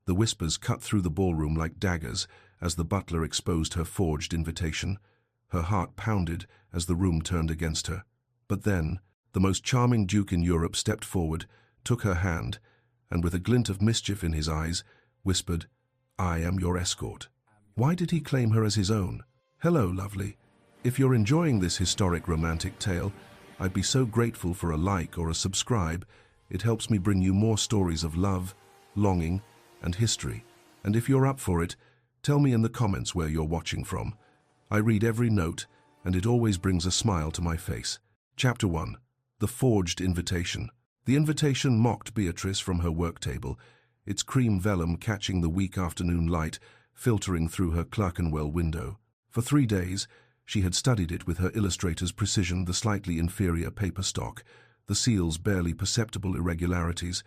The whispers cut through the ballroom like daggers as the butler exposed her forged invitation. Her heart pounded as the room turned against her. But then, the most charming duke in Europe stepped forward, took her hand, and with a glint of mischief in his eyes, whispered, "I am your escort." Why did he claim her as his own? Hello, lovely. If you're enjoying this historic romantic tale, I'd be so grateful for a like or a subscribe. It helps me bring you more stories of love, longing, and history. And if you're up for it, tell me in the comments where you're watching from. I read every note, and it always brings a smile to my face. Chapter 1. The Forged Invitation. The invitation mocked Beatrice from her work table, its cream vellum catching the weak afternoon light filtering through her Clerkenwell window. For 3 days, she had studied it with her illustrator's precision, the slightly inferior paper stock, the seal's barely perceptible irregularities,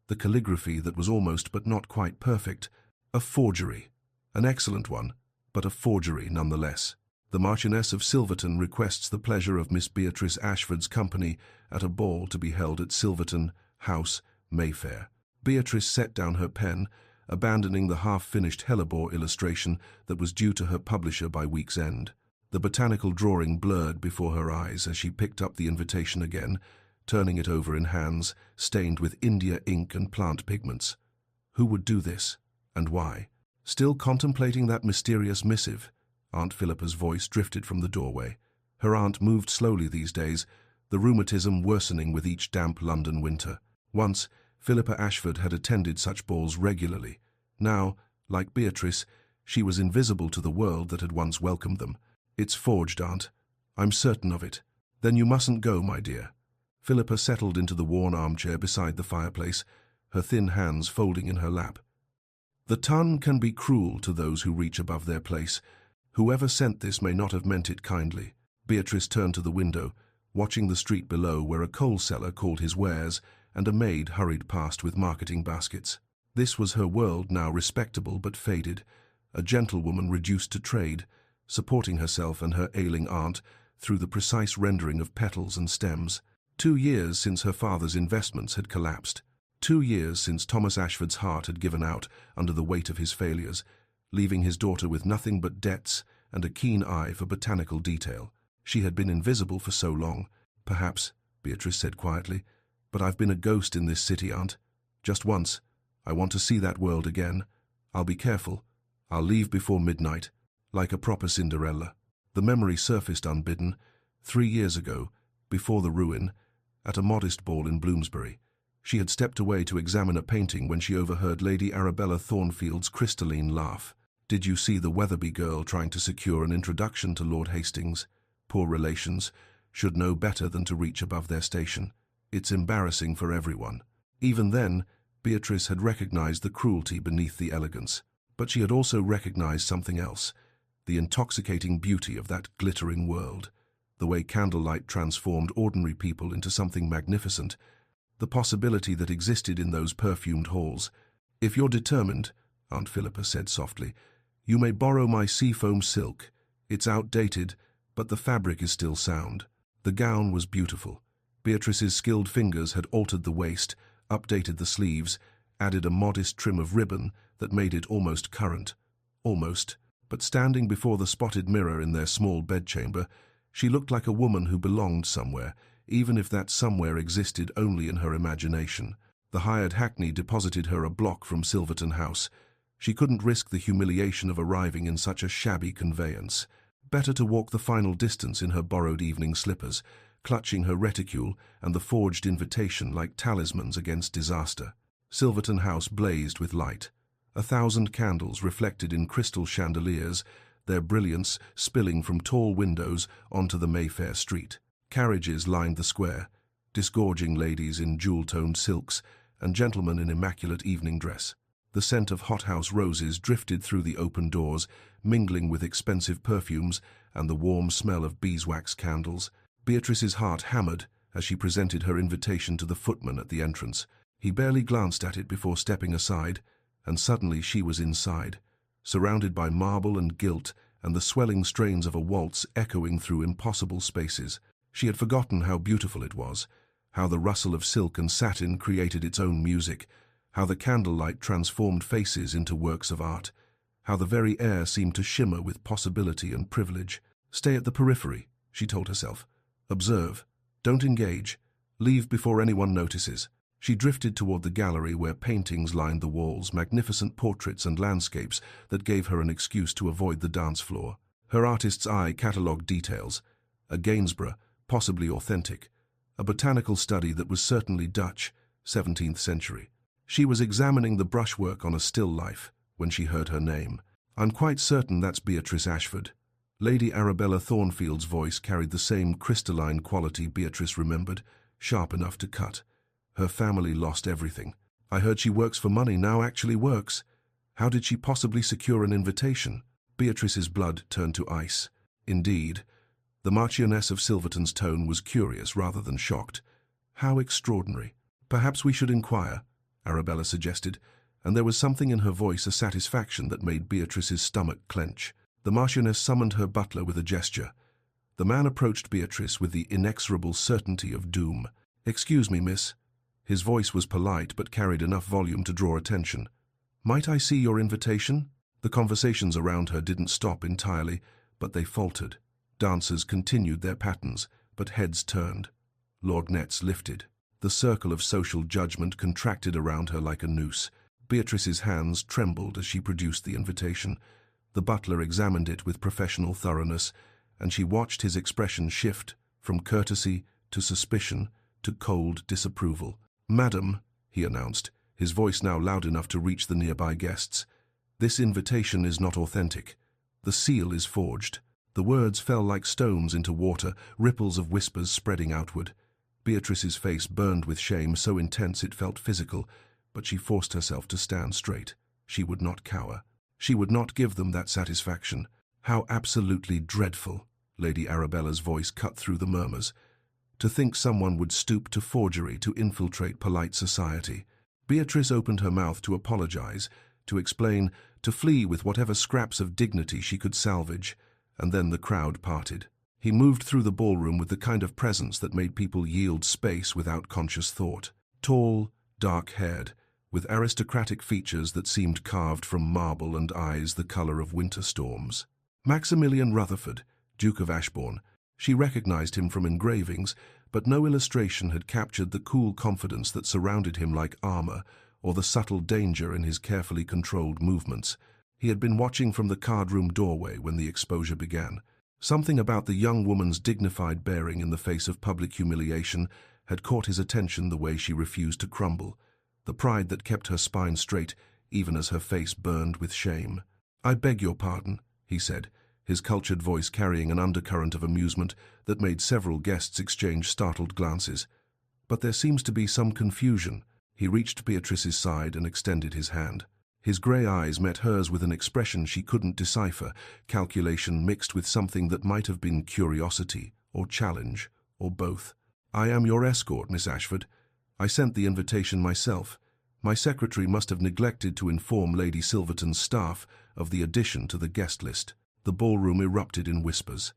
the calligraphy that was almost but not quite perfect. A forgery. An excellent one, but a forgery nonetheless. The Marchioness of Silverton requests the pleasure of Miss Beatrice Ashford's company at a ball to be held at Silverton House, Mayfair. Beatrice set down her pen, abandoning the half-finished hellebore illustration that was due to her publisher by week's end. The botanical drawing blurred before her eyes as she picked up the invitation again, turning it over in hands stained with India ink and plant pigments. Who would do this, and why? Still contemplating that mysterious missive, Aunt Philippa's voice drifted from the doorway. Her aunt moved slowly these days, the rheumatism worsening with each damp London winter. Once, Philippa Ashford had attended such balls regularly. Now, like Beatrice, she was invisible to the world that had once welcomed them. "It's forged, Aunt. I'm certain of it." "Then you mustn't go, my dear." Philippa settled into the worn armchair beside the fireplace, her thin hands folding in her lap. "The tongue can be cruel to those who reach above their place. Whoever sent this may not have meant it kindly." Beatrice turned to the window, watching the street below where a coal seller called his wares and a maid hurried past with marketing baskets. This was her world, now respectable but faded, a gentlewoman reduced to trade, supporting herself and her ailing aunt through the precise rendering of petals and stems. 2 years since her father's investments had collapsed. 2 years since Thomas Ashford's heart had given out under the weight of his failures, leaving his daughter with nothing but debts and a keen eye for botanical detail. She had been invisible for so long. "Perhaps," Beatrice said quietly, "but I've been a ghost in this city, Aunt. Just once. I want to see that world again. I'll be careful. I'll leave before midnight, like a proper Cinderella." The memory surfaced unbidden, 3 years ago, before the ruin, at a modest ball in Bloomsbury. She had stepped away to examine a painting when she overheard Lady Arabella Thornfield's crystalline laugh. "Did you see the Weatherby girl trying to secure an introduction to Lord Hastings? Poor relations should know better than to reach above their station. It's embarrassing for everyone." Even then, Beatrice had recognized the cruelty beneath the elegance. But she had also recognized something else, the intoxicating beauty of that glittering world, the way candlelight transformed ordinary people into something magnificent, the possibility that existed in those perfumed halls. "If you're determined," Aunt Philippa said softly, "you may borrow my seafoam silk. It's outdated, but the fabric is still sound." The gown was beautiful. Beatrice's skilled fingers had altered the waist, updated the sleeves, added a modest trim of ribbon that made it almost current. Almost. But standing before the spotted mirror in their small bedchamber, she looked like a woman who belonged somewhere, even if that somewhere existed only in her imagination. The hired hackney deposited her a block from Silverton House. She couldn't risk the humiliation of arriving in such a shabby conveyance. Better to walk the final distance in her borrowed evening slippers, clutching her reticule and the forged invitation like talismans against disaster. Silverton House blazed with light. 1,000 candles reflected in crystal chandeliers, their brilliance spilling from tall windows onto the Mayfair street. Carriages lined the square, disgorging ladies in jewel-toned silks and gentlemen in immaculate evening dress. The scent of hothouse roses drifted through the open doors, mingling with expensive perfumes and the warm smell of beeswax candles. Beatrice's heart hammered as she presented her invitation to the footman at the entrance. He barely glanced at it before stepping aside, and suddenly she was inside, surrounded by marble and gilt and the swelling strains of a waltz echoing through impossible spaces. She had forgotten how beautiful it was, how the rustle of silk and satin created its own music, how the candlelight transformed faces into works of art, how the very air seemed to shimmer with possibility and privilege. Stay at the periphery, she told herself. Observe. Don't engage. Leave before anyone notices. She drifted toward the gallery where paintings lined the walls, magnificent portraits and landscapes that gave her an excuse to avoid the dance floor. Her artist's eye catalogued details. A Gainsborough, possibly authentic. A botanical study that was certainly Dutch, 17th century. She was examining the brushwork on a still life when she heard her name. I'm quite certain that's Beatrice Ashford. Lady Arabella Thornfield's voice carried the same crystalline quality Beatrice remembered, sharp enough to cut. Her family lost everything. I heard she works for money, now actually works. How did she possibly secure an invitation? Beatrice's blood turned to ice. Indeed, the Marchioness of Silverton's tone was curious rather than shocked. How extraordinary. Perhaps we should inquire, Arabella suggested, and there was something in her voice, a satisfaction that made Beatrice's stomach clench. The Marchioness summoned her butler with a gesture. The man approached Beatrice with the inexorable certainty of doom. Excuse me, miss. His voice was polite but carried enough volume to draw attention. Might I see your invitation? The conversations around her didn't stop entirely, but they faltered. Dancers continued their patterns, but heads turned. Lorgnettes lifted. The circle of social judgment contracted around her like a noose. Beatrice's hands trembled as she produced the invitation. The butler examined it with professional thoroughness, and she watched his expression shift from courtesy to suspicion to cold disapproval. "Madam," he announced, his voice now loud enough to reach the nearby guests, "this invitation is not authentic. The seal is forged." The words fell like stones into water, ripples of whispers spreading outward. Beatrice's face burned with shame, so intense it felt physical, but she forced herself to stand straight. She would not cower. She would not give them that satisfaction. How absolutely dreadful, Lady Arabella's voice cut through the murmurs. To think someone would stoop to forgery to infiltrate polite society. Beatrice opened her mouth to apologize, to explain, to flee with whatever scraps of dignity she could salvage, and then the crowd parted. He moved through the ballroom with the kind of presence that made people yield space without conscious thought. Tall, dark-haired, with aristocratic features that seemed carved from marble and eyes the color of winter storms. Maximilian Rutherford, Duke of Ashbourne. She recognized him from engravings, but no illustration had captured the cool confidence that surrounded him like armor, or the subtle danger in his carefully controlled movements. He had been watching from the card-room doorway when the exposure began. Something about the young woman's dignified bearing in the face of public humiliation had caught his attention, the way she refused to crumble, the pride that kept her spine straight even as her face burned with shame. "I beg your pardon," he said, his cultured voice carrying an undercurrent of amusement that made several guests exchange startled glances. "But there seems to be some confusion." He reached Beatrice's side and extended his hand. His grey eyes met hers with an expression she couldn't decipher, calculation mixed with something that might have been curiosity or challenge, or both. "I am your escort, Miss Ashford. I sent the invitation myself. My secretary must have neglected to inform Lady Silverton's staff of the addition to the guest list." The ballroom erupted in whispers.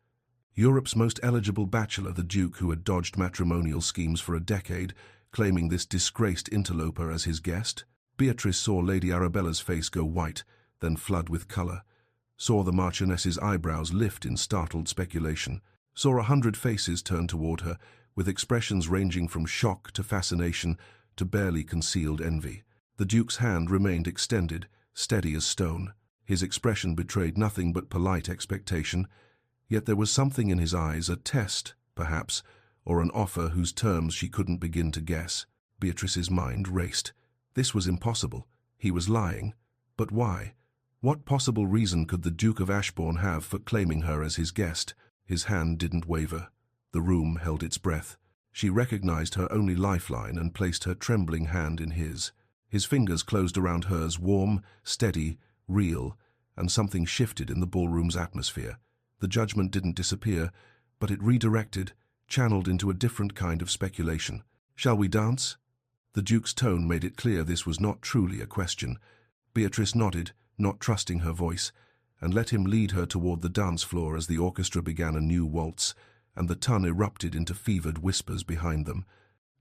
Europe's most eligible bachelor, the Duke who had dodged matrimonial schemes for a decade, claiming this disgraced interloper as his guest? Beatrice saw Lady Arabella's face go white, then flood with color, saw the Marchioness's eyebrows lift in startled speculation, saw 100 faces turn toward her, with expressions ranging from shock to fascination to barely concealed envy. The Duke's hand remained extended, steady as stone. His expression betrayed nothing but polite expectation, yet there was something in his eyes, a test, perhaps, or an offer whose terms she couldn't begin to guess. Beatrice's mind raced. This was impossible. He was lying. But why? What possible reason could the Duke of Ashbourne have for claiming her as his guest? His hand didn't waver. The room held its breath. She recognized her only lifeline and placed her trembling hand in his. His fingers closed around hers, warm, steady, real, and something shifted in the ballroom's atmosphere. The judgment didn't disappear, but it redirected, channeled into a different kind of speculation. "Shall we dance?" The Duke's tone made it clear this was not truly a question. Beatrice nodded, not trusting her voice, and let him lead her toward the dance floor as the orchestra began a new waltz, and the ton erupted into fevered whispers behind them.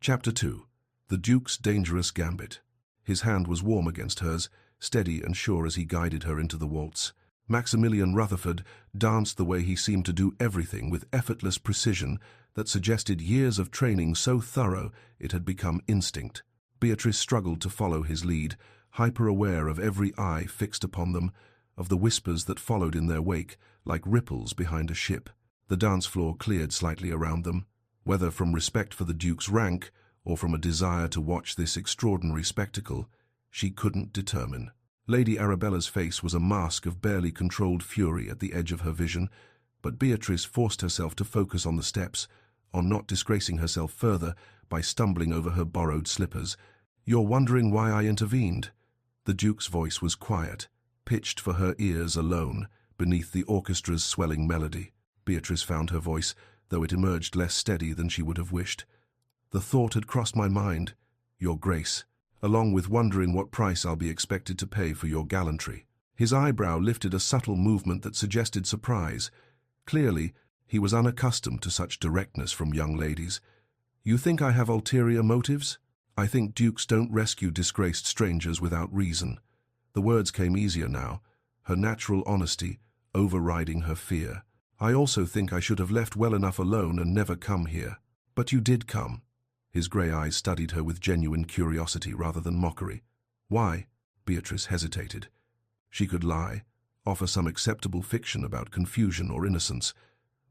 Chapter 2. The Duke's Dangerous Gambit. His hand was warm against hers, steady and sure as he guided her into the waltz. Maximilian Rutherford danced the way he seemed to do everything with effortless precision that suggested years of training so thorough it had become instinct. Beatrice struggled to follow his lead, hyper-aware of every eye fixed upon them, of the whispers that followed in their wake like ripples behind a ship. The dance floor cleared slightly around them, whether from respect for the Duke's rank or from a desire to watch this extraordinary spectacle, she couldn't determine. Lady Arabella's face was a mask of barely controlled fury at the edge of her vision, but Beatrice forced herself to focus on the steps, on not disgracing herself further by stumbling over her borrowed slippers. "You're wondering why I intervened?" The Duke's voice was quiet, pitched for her ears alone, beneath the orchestra's swelling melody. Beatrice found her voice, though it emerged less steady than she would have wished. "The thought had crossed my mind, Your Grace, along with wondering what price I'll be expected to pay for your gallantry." His eyebrow lifted a subtle movement that suggested surprise. Clearly, he was unaccustomed to such directness from young ladies. "You think I have ulterior motives? I think dukes don't rescue disgraced strangers without reason." The words came easier now, her natural honesty overriding her fear. "I also think I should have left well enough alone and never come here. But you did come." His grey eyes studied her with genuine curiosity rather than mockery. "Why?" Beatrice hesitated. She could lie, offer some acceptable fiction about confusion or innocence,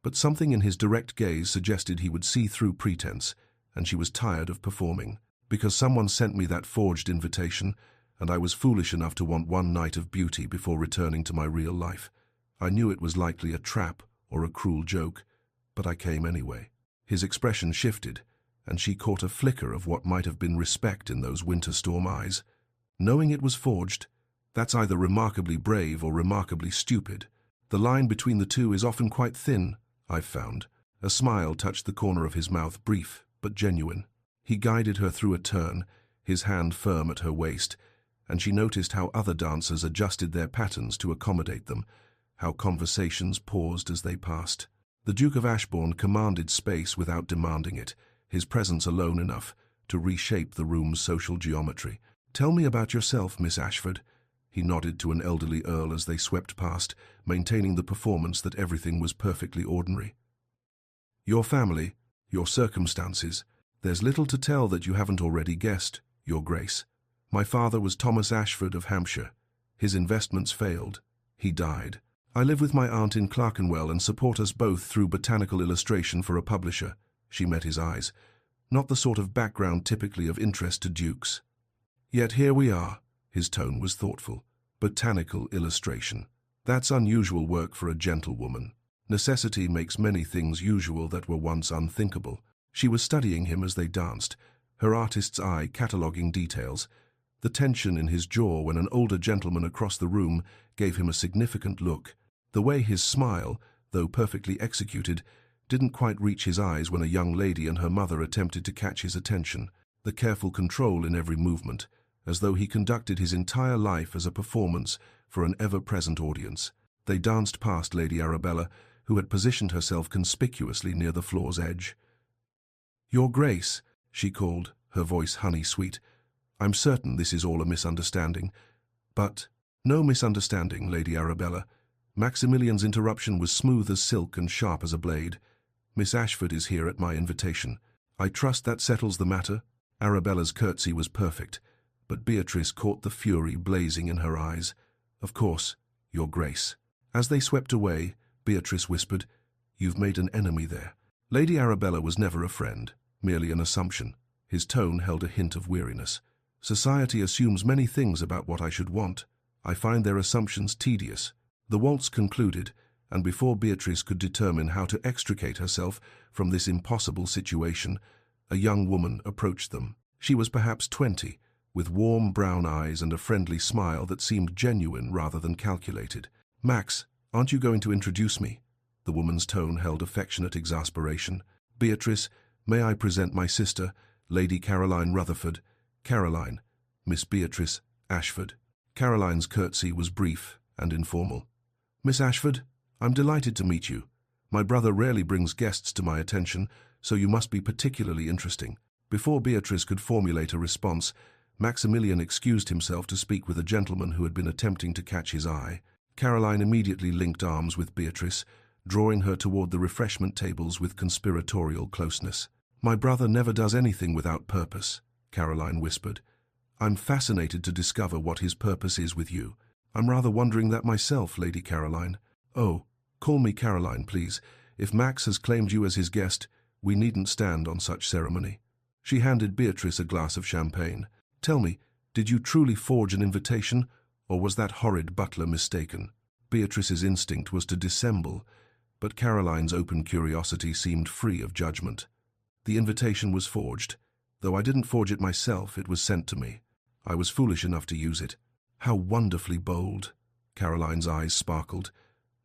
but something in his direct gaze suggested he would see through pretense, and she was tired of performing. "Because someone sent me that forged invitation, and I was foolish enough to want one night of beauty before returning to my real life. I knew it was likely a trap or a cruel joke, but I came anyway." His expression shifted, and she caught a flicker of what might have been respect in those winter storm eyes. "Knowing it was forged, that's either remarkably brave or remarkably stupid. The line between the two is often quite thin, I've found." A smile touched the corner of his mouth, brief but genuine. He guided her through a turn, his hand firm at her waist, and she noticed how other dancers adjusted their patterns to accommodate them, how conversations paused as they passed. The Duke of Ashbourne commanded space without demanding it, his presence alone enough to reshape the room's social geometry. "Tell me about yourself, Miss Ashford." He nodded to an elderly earl as they swept past, maintaining the performance that everything was perfectly ordinary. "Your family, your circumstances. There's little to tell that you haven't already guessed, Your Grace. My father was Thomas Ashford of Hampshire. His investments failed. He died. I live with my aunt in Clerkenwell and support us both through botanical illustration for a publisher." She met his eyes. "Not the sort of background typically of interest to dukes. Yet here we are." His tone was thoughtful. "Botanical illustration. That's unusual work for a gentlewoman. Necessity makes many things usual that were once unthinkable." She was studying him as they danced, her artist's eye cataloguing details. The tension in his jaw when an older gentleman across the room gave him a significant look. The way his smile, though perfectly executed, didn't quite reach his eyes when a young lady and her mother attempted to catch his attention. The careful control in every movement, as though he conducted his entire life as a performance for an ever-present audience. They danced past Lady Arabella, who had positioned herself conspicuously near the floor's edge. "Your Grace," she called, her voice honey-sweet. "I'm certain this is all a misunderstanding." "But—" "No misunderstanding, Lady Arabella." Maximilian's interruption was smooth as silk and sharp as a blade. "Miss Ashford is here at my invitation. I trust that settles the matter." Arabella's curtsy was perfect, but Beatrice caught the fury blazing in her eyes. "Of course, Your Grace." As they swept away, Beatrice whispered, "You've made an enemy there." Lady Arabella was never a friend, merely an assumption. His tone held a hint of weariness. "Society assumes many things about what I should want. I find their assumptions tedious." The waltz concluded, and before Beatrice could determine how to extricate herself from this impossible situation, a young woman approached them. She was perhaps 20, with warm brown eyes and a friendly smile that seemed genuine rather than calculated. "Max, aren't you going to introduce me?" The woman's tone held affectionate exasperation. "Beatrice, may I present my sister, Lady Caroline Rutherford. Caroline, Miss Beatrice Ashford." Caroline's curtsy was brief and informal. "Miss Ashford, I'm delighted to meet you. My brother rarely brings guests to my attention, so you must be particularly interesting." Before Beatrice could formulate a response, Maximilian excused himself to speak with a gentleman who had been attempting to catch his eye. Caroline immediately linked arms with Beatrice, drawing her toward the refreshment tables with conspiratorial closeness. "My brother never does anything without purpose," Caroline whispered. "I'm fascinated to discover what his purpose is with you. I'm rather wondering that myself, Lady Caroline." "Oh, call me Caroline, please. If Max has claimed you as his guest, we needn't stand on such ceremony." She handed Beatrice a glass of champagne. "Tell me, did you truly forge an invitation, or was that horrid butler mistaken?" Beatrice's instinct was to dissemble, but Caroline's open curiosity seemed free of judgment. "The invitation was forged. Though I didn't forge it myself, it was sent to me. I was foolish enough to use it." "How wonderfully bold!" Caroline's eyes sparkled.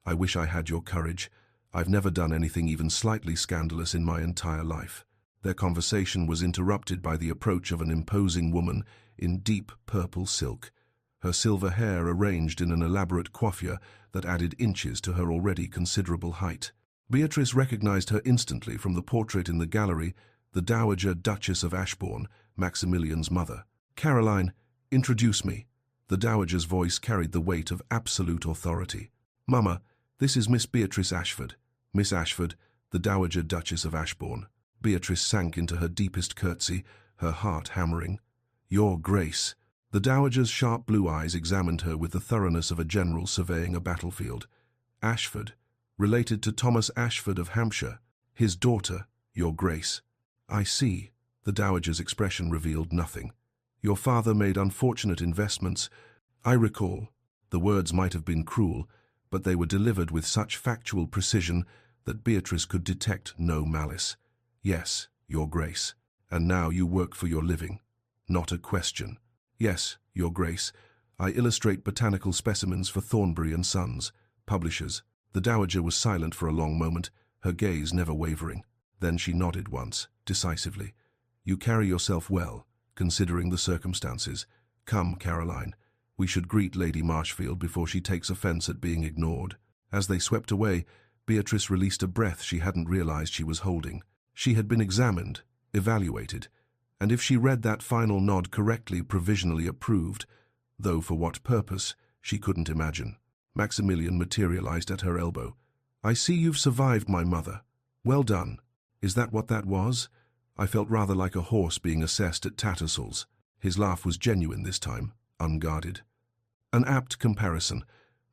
"I wish I had your courage. I've never done anything even slightly scandalous in my entire life." Their conversation was interrupted by the approach of an imposing woman in deep purple silk, her silver hair arranged in an elaborate coiffure that added inches to her already considerable height. Beatrice recognized her instantly from the portrait in the gallery, the Dowager Duchess of Ashbourne, Maximilian's mother. "Caroline, introduce me." The Dowager's voice carried the weight of absolute authority. "Mama, this is Miss Beatrice Ashford. Miss Ashford, the Dowager Duchess of Ashbourne." Beatrice sank into her deepest curtsy, her heart hammering. "Your Grace." The Dowager's sharp blue eyes examined her with the thoroughness of a general surveying a battlefield. "Ashford, related to Thomas Ashford of Hampshire. His daughter, Your Grace." "I see." The Dowager's expression revealed nothing. "Your father made unfortunate investments." "I recall." The words might have been cruel, but they were delivered with such factual precision that Beatrice could detect no malice. "Yes, Your Grace. And now you work for your living." "Not a question." "Yes, Your Grace. I illustrate botanical specimens for Thornbury and Sons, publishers." The Dowager was silent for a long moment, her gaze never wavering. Then she nodded once, decisively. "You carry yourself well, considering the circumstances. Come, Caroline. We should greet Lady Marshfield before she takes offense at being ignored." As they swept away, Beatrice released a breath she hadn't realized she was holding. She had been examined, evaluated, and if she read that final nod correctly, provisionally approved, though for what purpose, she couldn't imagine. Maximilian materialized at her elbow. "I see you've survived my mother. Well done. Is that what that was?" I felt rather like a horse being assessed at Tattersall's. His laugh was genuine this time, unguarded. "An apt comparison.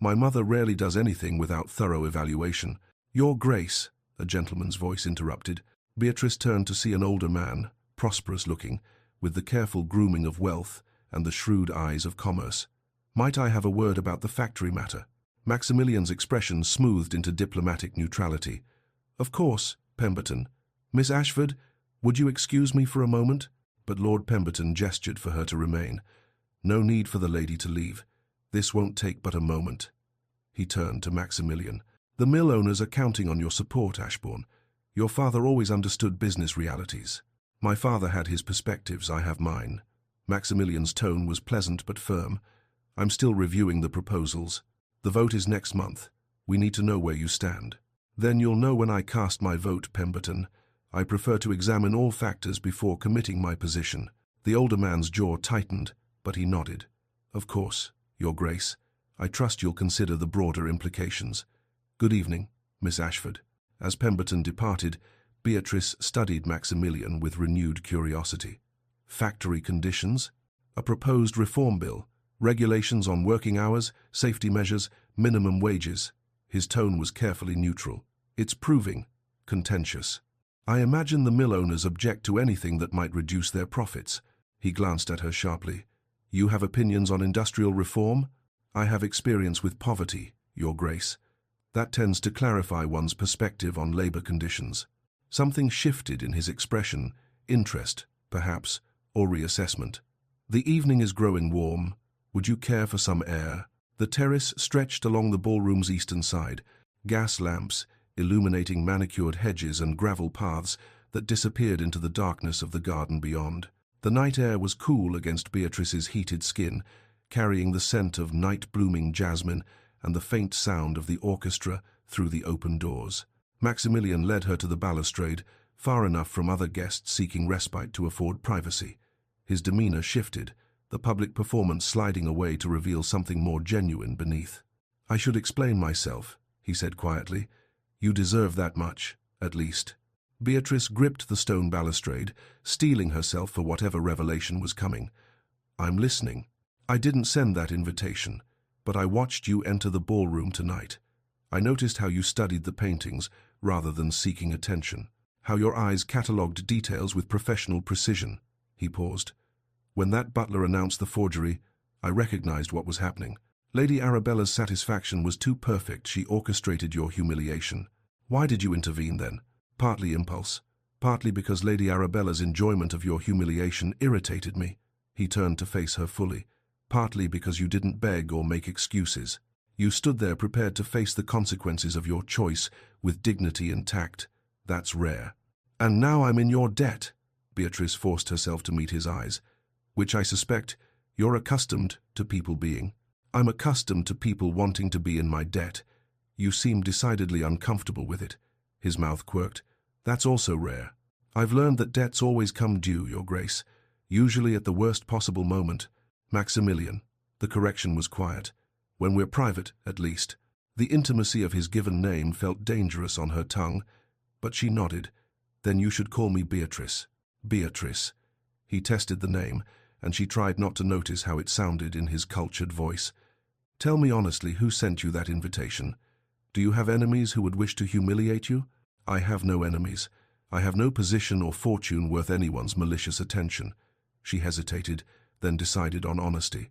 My mother rarely does anything without thorough evaluation." "Your Grace," a gentleman's voice interrupted. Beatrice turned to see an older man, prosperous-looking, with the careful grooming of wealth and the shrewd eyes of commerce. "Might I have a word about the factory matter?" Maximilian's expression smoothed into diplomatic neutrality. "Of course, Pemberton. Miss Ashford, would you excuse me for a moment?" But Lord Pemberton gestured for her to remain. "No need for the lady to leave. This won't take but a moment." He turned to Maximilian. "The mill owners are counting on your support, Ashbourne. Your father always understood business realities." "My father had his perspectives, I have mine." Maximilian's tone was pleasant but firm. "I'm still reviewing the proposals. The vote is next month. We need to know where you stand." "Then you'll know when I cast my vote, Pemberton. I prefer to examine all factors before committing my position." The older man's jaw tightened, but he nodded. "Of course, Your Grace. I trust you'll consider the broader implications. Good evening, Miss Ashford." As Pemberton departed, Beatrice studied Maximilian with renewed curiosity. Factory conditions? A proposed reform bill? Regulations on working hours, safety measures, minimum wages? His tone was carefully neutral. "It's proving contentious. I imagine the mill owners object to anything that might reduce their profits." He glanced at her sharply. "You have opinions on industrial reform?" "I have experience with poverty, Your Grace. That tends to clarify one's perspective on labor conditions." Something shifted in his expression, interest, perhaps, or reassessment. "The evening is growing warm. Would you care for some air?" The terrace stretched along the ballroom's eastern side, gas lamps illuminating manicured hedges and gravel paths that disappeared into the darkness of the garden beyond. The night air was cool against Beatrice's heated skin, carrying the scent of night-blooming jasmine and the faint sound of the orchestra through the open doors. Maximilian led her to the balustrade, far enough from other guests seeking respite to afford privacy. His demeanor shifted, the public performance sliding away to reveal something more genuine beneath. "I should explain myself," he said quietly. "You deserve that much, at least." Beatrice gripped the stone balustrade, steeling herself for whatever revelation was coming. "I'm listening. I didn't send that invitation, but I watched you enter the ballroom tonight. I noticed how you studied the paintings rather than seeking attention, how your eyes catalogued details with professional precision." He paused. "When that butler announced the forgery, I recognized what was happening. Lady Arabella's satisfaction was too perfect. She orchestrated your humiliation. Why did you intervene then? Partly impulse, partly because Lady Arabella's enjoyment of your humiliation irritated me." He turned to face her fully. "Partly because you didn't beg or make excuses. You stood there prepared to face the consequences of your choice with dignity and tact. That's rare. And now I'm in your debt." Beatrice forced herself to meet his eyes. "Which I suspect you're accustomed to people being." "I'm accustomed to people wanting to be in my debt." "You seem decidedly uncomfortable with it." His mouth quirked. "That's also rare. I've learned that debts always come due, Your Grace, usually at the worst possible moment." "Maximilian." The correction was quiet. "When we're private, at least." The intimacy of his given name felt dangerous on her tongue, but she nodded. "Then you should call me Beatrice." "Beatrice." He tested the name, and she tried not to notice how it sounded in his cultured voice. "Tell me honestly, who sent you that invitation? Do you have enemies who would wish to humiliate you?" "I have no enemies. I have no position or fortune worth anyone's malicious attention." She hesitated, then decided on honesty.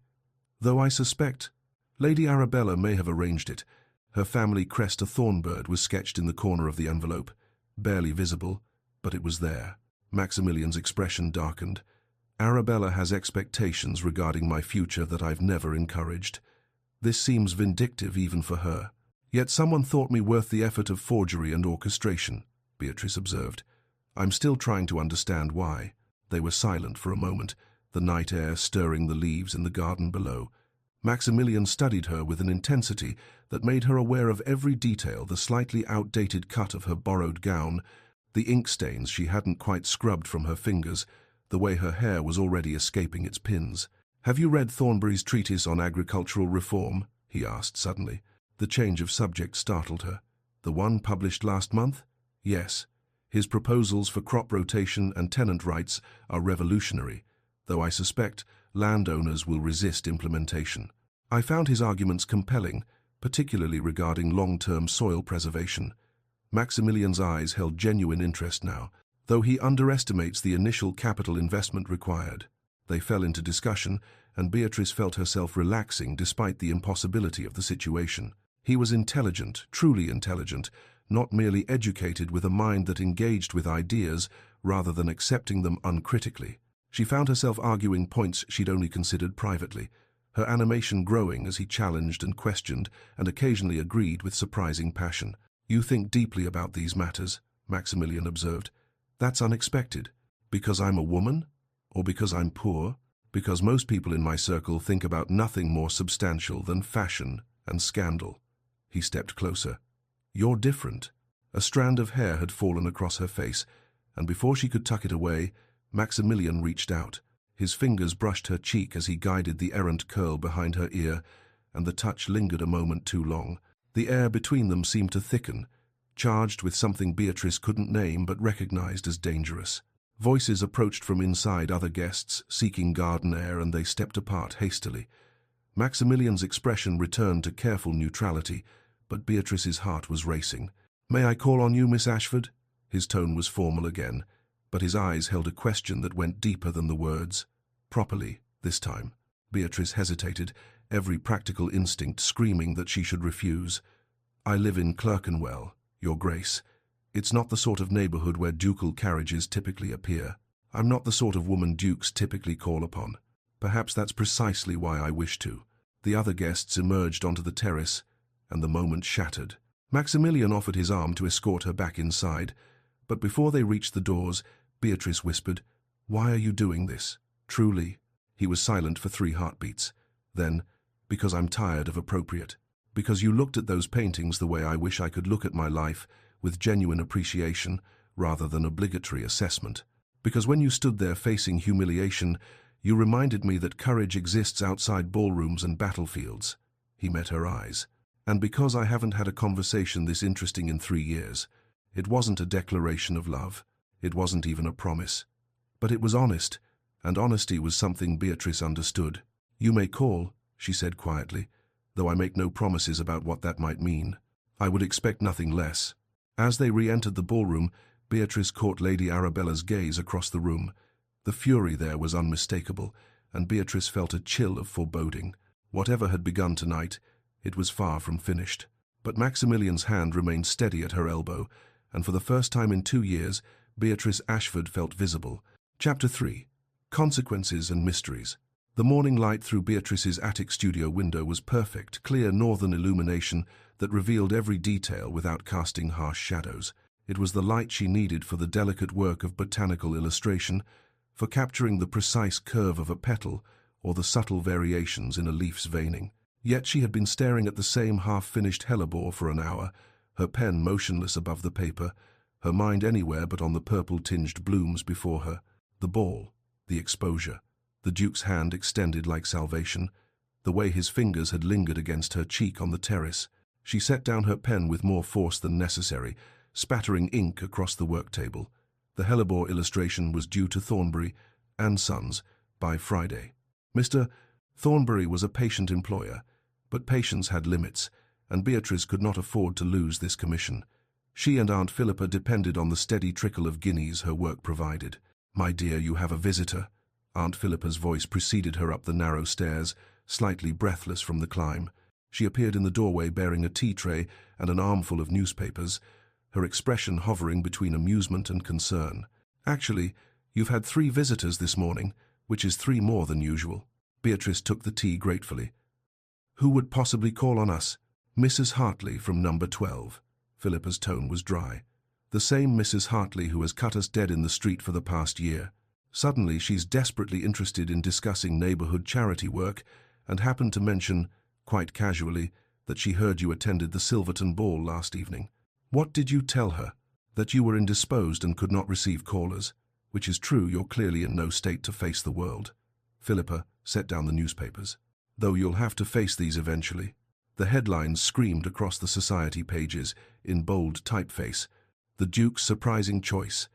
"Though I suspect Lady Arabella may have arranged it." Her family crest, a thornbird, was sketched in the corner of the envelope. Barely visible, but it was there. Maximilian's expression darkened. "Arabella has expectations regarding my future that I've never encouraged. This seems vindictive even for her. Yet someone thought me worth the effort of forgery and orchestration," Beatrice observed. "I'm still trying to understand why." They were silent for a moment, the night air stirring the leaves in the garden below. Maximilian studied her with an intensity that made her aware of every detail: the slightly outdated cut of her borrowed gown, the ink stains she hadn't quite scrubbed from her fingers, the way her hair was already escaping its pins. "Have you read Thornbury's treatise on agricultural reform?" he asked suddenly. The change of subject startled her. "The one published last month?" "Yes. His proposals for crop rotation and tenant rights are revolutionary, though I suspect landowners will resist implementation. I found his arguments compelling, particularly regarding long-term soil preservation." Maximilian's eyes held genuine interest now, though he underestimates the initial capital investment required. They fell into discussion, and Beatrice felt herself relaxing despite the impossibility of the situation. He was intelligent, truly intelligent, not merely educated, with a mind that engaged with ideas rather than accepting them uncritically. She found herself arguing points she'd only considered privately, her animation growing as he challenged and questioned, and occasionally agreed with surprising passion. "You think deeply about these matters," Maximilian observed. "That's unexpected. Because I'm a woman? Or because I'm poor?" "Because most people in my circle think about nothing more substantial than fashion and scandal." He stepped closer. "You're different." A strand of hair had fallen across her face, and before she could tuck it away, Maximilian reached out. His fingers brushed her cheek as he guided the errant curl behind her ear, and the touch lingered a moment too long. The air between them seemed to thicken, charged with something Beatrice couldn't name but recognized as dangerous. Voices approached from inside, other guests seeking garden air, and they stepped apart hastily. Maximilian's expression returned to careful neutrality, but Beatrice's heart was racing. "May I call on you, Miss Ashford?" His tone was formal again, but his eyes held a question that went deeper than the words. "Properly, this time." Beatrice hesitated, every practical instinct screaming that she should refuse. "I live in Clerkenwell, Your Grace. It's not the sort of neighborhood where ducal carriages typically appear. I'm not the sort of woman dukes typically call upon. Perhaps that's precisely why I wish to." The other guests emerged onto the terrace, and the moment shattered. Maximilian offered his arm to escort her back inside, but before they reached the doors, Beatrice whispered, "Why are you doing this? Truly?" He was silent for 3 heartbeats. Then, "Because I'm tired of appropriate. Because you looked at those paintings the way I wish I could look at my life, with genuine appreciation rather than obligatory assessment. Because when you stood there facing humiliation, You reminded me that courage exists outside ballrooms and battlefields. He met her eyes. And because I haven't had a conversation this interesting in 3 years, it wasn't a declaration of love. It wasn't even a promise. But it was honest, and honesty was something Beatrice understood. You may call, she said quietly, though I make no promises about what that might mean. I would expect nothing less. As they re-entered the ballroom, Beatrice caught Lady Arabella's gaze across the room. The fury there was unmistakable, and Beatrice felt a chill of foreboding. Whatever had begun tonight, it was far from finished. But Maximilian's hand remained steady at her elbow, and for the first time in 2 years, Beatrice Ashford felt visible. Chapter 3. Consequences and Mysteries. The morning light through Beatrice's attic studio window was perfect, clear northern illumination that revealed every detail without casting harsh shadows. It was the light she needed for the delicate work of botanical illustration, for capturing the precise curve of a petal or the subtle variations in a leaf's veining. Yet she had been staring at the same half-finished hellebore for an hour, her pen motionless above the paper, her mind anywhere but on the purple-tinged blooms before her. The ball, the exposure, the Duke's hand extended like salvation, the way his fingers had lingered against her cheek on the terrace. She set down her pen with more force than necessary, spattering ink across the work table. The hellebore illustration was due to Thornbury and Sons by Friday. Mr. Thornbury was a patient employer, but patience had limits, and Beatrice could not afford to lose this commission. She and Aunt Philippa depended on the steady trickle of guineas her work provided. "My dear, you have a visitor." Aunt Philippa's voice preceded her up the narrow stairs, slightly breathless from the climb. She appeared in the doorway bearing a tea tray and an armful of newspapers, her expression hovering between amusement and concern. "Actually, you've had 3 visitors this morning, which is 3 more than usual." Beatrice took the tea gratefully. "Who would possibly call on us?" "Mrs. Hartley from number 12. Philippa's tone was dry. "The same Mrs. Hartley who has cut us dead in the street for the past year. Suddenly she's desperately interested in discussing neighborhood charity work and happened to mention, quite casually, that she heard you attended the Silverton ball last evening." "What did you tell her?" "That you were indisposed and could not receive callers, which is true. You're clearly in no state to face the world." Philippa set down the newspapers. "Though you'll have to face these eventually." The headlines screamed across the society pages in bold typeface. "The Duke's surprising choice.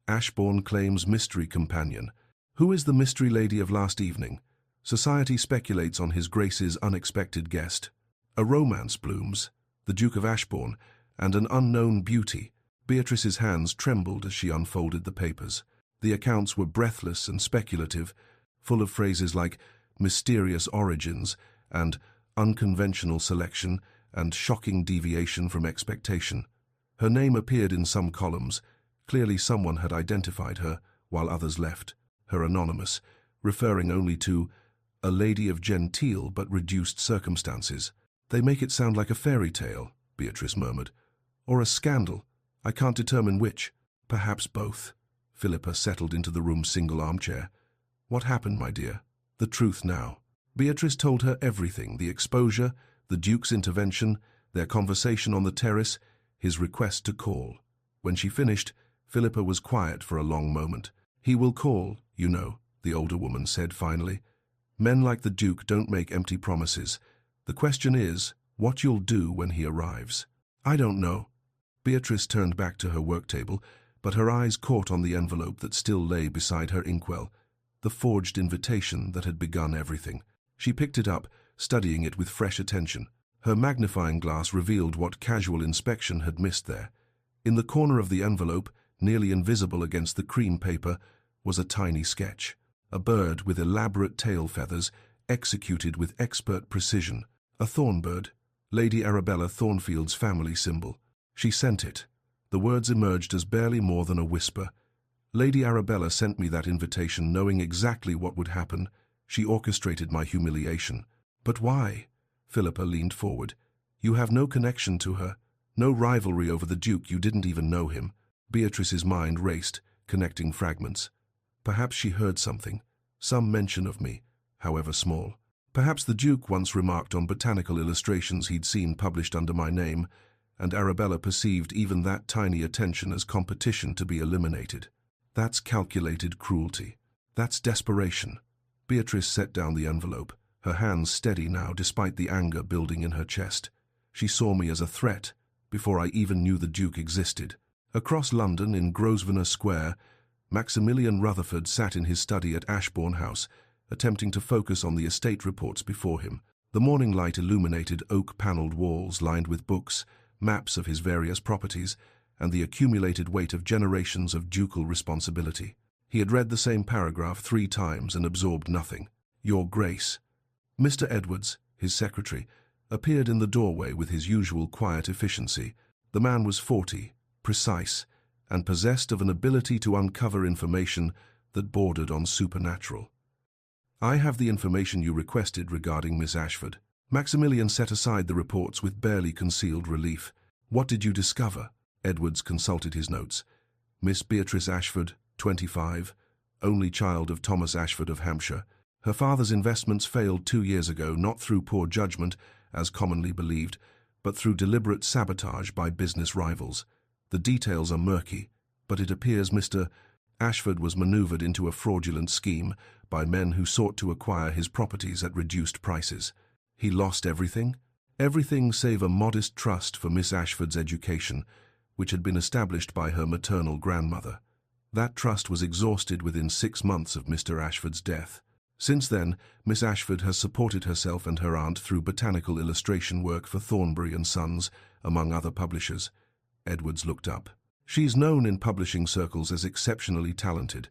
Ashbourne claims mystery companion. Who is the mystery lady of last evening? Society speculates on His Grace's unexpected guest. A romance blooms. The Duke of Ashbourne and an unknown beauty." Beatrice's hands trembled as she unfolded the papers. The accounts were breathless and speculative, full of phrases like mysterious origins and unconventional selection and shocking deviation from expectation. Her name appeared in some columns. Clearly someone had identified her, while others left her anonymous, referring only to a lady of genteel but reduced circumstances. "They make it sound like a fairy tale," Beatrice murmured. "Or a scandal. I can't determine which. Perhaps both." Philippa settled into the room's single armchair. "What happened, my dear?" "The truth now." Beatrice told her everything: the exposure, the Duke's intervention, their conversation on the terrace, his request to call. When she finished, Philippa was quiet for a long moment. "He will call, you know," the older woman said finally. "Men like the Duke don't make empty promises. The question is, what you'll do when he arrives." "I don't know." Beatrice turned back to her work table, but her eyes caught on the envelope that still lay beside her inkwell, the forged invitation that had begun everything. She picked it up, studying it with fresh attention. Her magnifying glass revealed what casual inspection had missed there. In the corner of the envelope, nearly invisible against the cream paper, was a tiny sketch. A bird with elaborate tail feathers, executed with expert precision. A thornbird, Lady Arabella Thornfield's family symbol. She sent it. The words emerged as barely more than a whisper. "Lady Arabella sent me that invitation knowing exactly what would happen. She orchestrated my humiliation." "But why?" Philippa leaned forward. "You have no connection to her, no rivalry over the Duke. You didn't even know him." Beatrice's mind raced, connecting fragments. Perhaps she heard something, some mention of me, however small. Perhaps the Duke once remarked on botanical illustrations he'd seen published under my name, and Arabella perceived even that tiny attention as competition to be eliminated. That's calculated cruelty. That's desperation. Beatrice set down the envelope, her hands steady now despite the anger building in her chest. She saw me as a threat before I even knew the Duke existed. Across London, in Grosvenor Square, Maximilian Rutherford sat in his study at Ashbourne House, attempting to focus on the estate reports before him. The morning light illuminated oak-panelled walls lined with books, maps of his various properties, and the accumulated weight of generations of ducal responsibility. He had read the same paragraph 3 times and absorbed nothing. "Your Grace." Mr. Edwards, his secretary, appeared in the doorway with his usual quiet efficiency. The man was 40, precise, and possessed of an ability to uncover information that bordered on supernatural. "I have the information you requested regarding Miss Ashford." Maximilian set aside the reports with barely concealed relief. "What did you discover?" Edwards consulted his notes. "Miss Beatrice Ashford, 25, only child of Thomas Ashford of Hampshire. Her father's investments failed 2 years ago, not through poor judgment, as commonly believed, but through deliberate sabotage by business rivals. The details are murky, but it appears Mr. Ashford was maneuvered into a fraudulent scheme by men who sought to acquire his properties at reduced prices. He lost everything? Everything save a modest trust for Miss Ashford's education, which had been established by her maternal grandmother. That trust was exhausted within 6 months of Mr. Ashford's death. Since then, Miss Ashford has supported herself and her aunt through botanical illustration work for Thornbury and Sons, among other publishers." Edwards looked up. "She's known in publishing circles as exceptionally talented.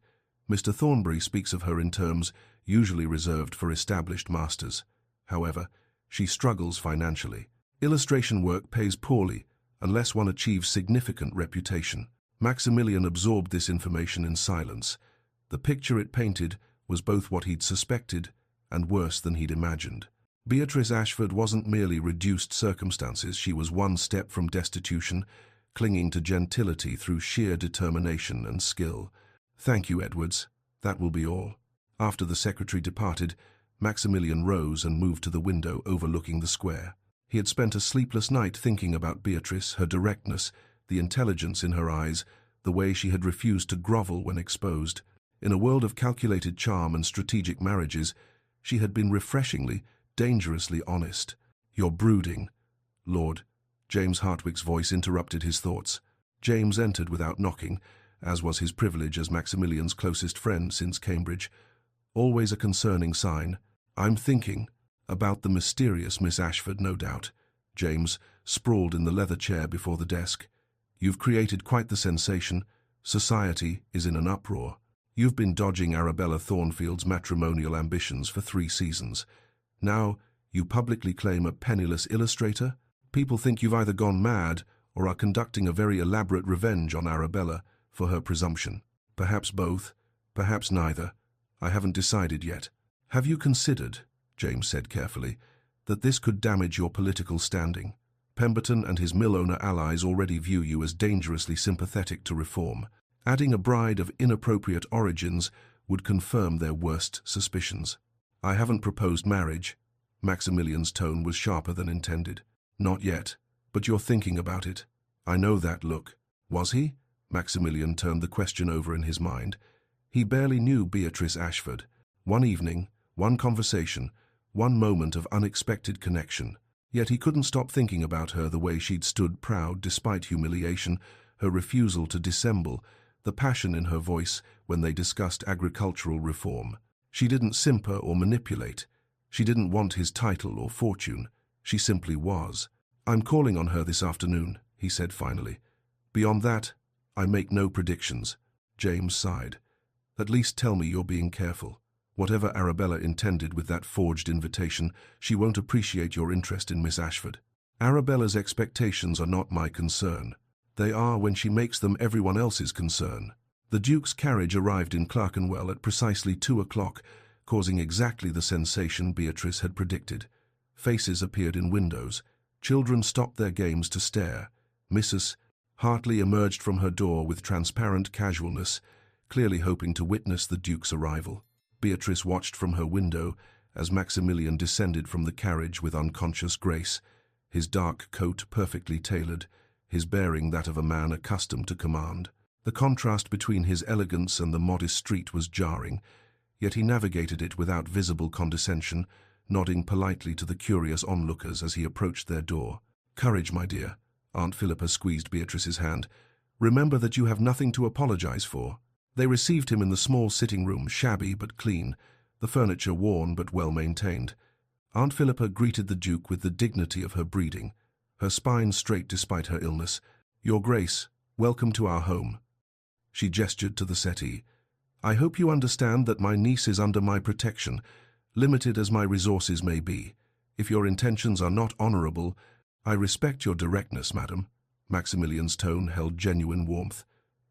Mr. Thornbury speaks of her in terms usually reserved for established masters. However, she struggles financially. Illustration work pays poorly unless one achieves significant reputation." Maximilian absorbed this information in silence. The picture it painted was both what he'd suspected and worse than he'd imagined. Beatrice Ashford wasn't merely reduced circumstances, she was one step from destitution, clinging to gentility through sheer determination and skill. "Thank you, Edwards. That will be all." After the secretary departed, Maximilian rose and moved to the window overlooking the square. He had spent a sleepless night thinking about Beatrice, her directness, the intelligence in her eyes, the way she had refused to grovel when exposed. In a world of calculated charm and strategic marriages, she had been refreshingly, dangerously honest. "You're brooding, Lord." James Hartwick's voice interrupted his thoughts. James entered without knocking, as was his privilege as Maximilian's closest friend since Cambridge. Always a concerning sign. "I'm thinking about the mysterious Miss Ashford, no doubt." James sprawled in the leather chair before the desk. "You've created quite the sensation. Society is in an uproar. You've been dodging Arabella Thornfield's matrimonial ambitions for 3 seasons. Now you publicly claim a penniless illustrator? People think you've either gone mad or are conducting a very elaborate revenge on Arabella for her presumption. Perhaps both, perhaps neither. I haven't decided yet." "Have you considered," James said carefully, "that this could damage your political standing? Pemberton and his mill-owner allies already view you as dangerously sympathetic to reform. Adding a bride of inappropriate origins would confirm their worst suspicions." "I haven't proposed marriage." Maximilian's tone was sharper than intended. "Not yet, but you're thinking about it. I know that look." Was he? Maximilian turned the question over in his mind. He barely knew Beatrice Ashford. One evening, one conversation, one moment of unexpected connection. Yet he couldn't stop thinking about her, the way she'd stood proud despite humiliation, her refusal to dissemble, the passion in her voice when they discussed agricultural reform. She didn't simper or manipulate. She didn't want his title or fortune. She simply was. "I'm calling on her this afternoon," he said finally. "Beyond that, I make no predictions." James sighed. "At least tell me you're being careful. Whatever Arabella intended with that forged invitation, she won't appreciate your interest in Miss Ashford. Arabella's expectations are not my concern. They are, when she makes them, everyone else's concern." The Duke's carriage arrived in Clerkenwell at precisely 2 o'clock, causing exactly the sensation Beatrice had predicted. Faces appeared in windows. Children stopped their games to stare. Mrs. Hartley emerged from her door with transparent casualness, clearly hoping to witness the Duke's arrival. Beatrice watched from her window as Maximilian descended from the carriage with unconscious grace, his dark coat perfectly tailored, his bearing that of a man accustomed to command. The contrast between his elegance and the modest street was jarring, yet he navigated it without visible condescension, nodding politely to the curious onlookers as he approached their door. "Courage, my dear." Aunt Philippa squeezed Beatrice's hand. "Remember that you have nothing to apologize for." They received him in the small sitting room, shabby but clean, the furniture worn but well maintained. Aunt Philippa greeted the Duke with the dignity of her breeding, her spine straight despite her illness. "Your Grace, welcome to our home." She gestured to the settee. "I hope you understand that my niece is under my protection, limited as my resources may be. If your intentions are not honorable, I respect your directness, madam." Maximilian's tone held genuine warmth.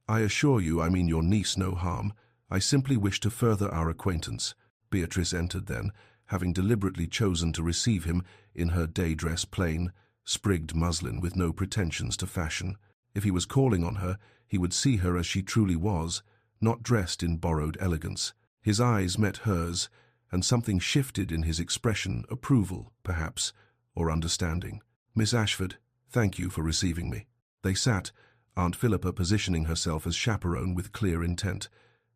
"I assure you I mean your niece no harm. I simply wish to further our acquaintance." Beatrice entered then, having deliberately chosen to receive him in her day dress, plain, sprigged muslin with no pretensions to fashion. If he was calling on her, he would see her as she truly was, not dressed in borrowed elegance. His eyes met hers, and something shifted in his expression, approval, perhaps, or understanding. "Miss Ashford, thank you for receiving me." They sat, Aunt Philippa positioning herself as chaperone with clear intent.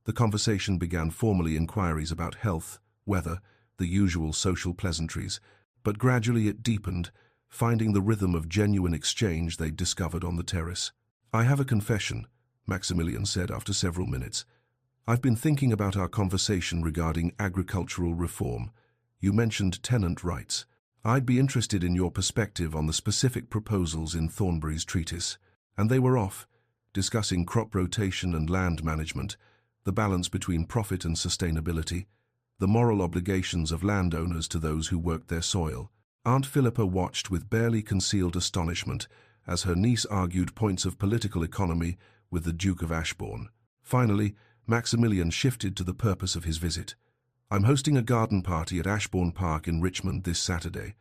The conversation began formally inquiries about health, weather, the usual social pleasantries, but gradually it deepened, finding the rhythm of genuine exchange they discovered on the terrace. "I have a confession," Maximilian said after several minutes. "I've been thinking about our conversation regarding agricultural reform. You mentioned tenant rights. I'd be interested in your perspective on the specific proposals in Thornbury's treatise." And they were off, discussing crop rotation and land management, the balance between profit and sustainability, the moral obligations of landowners to those who worked their soil. Aunt Philippa watched with barely concealed astonishment as her niece argued points of political economy with the Duke of Ashbourne. Finally, Maximilian shifted to the purpose of his visit. "I'm hosting a garden party at Ashbourne Park in Richmond this Saturday.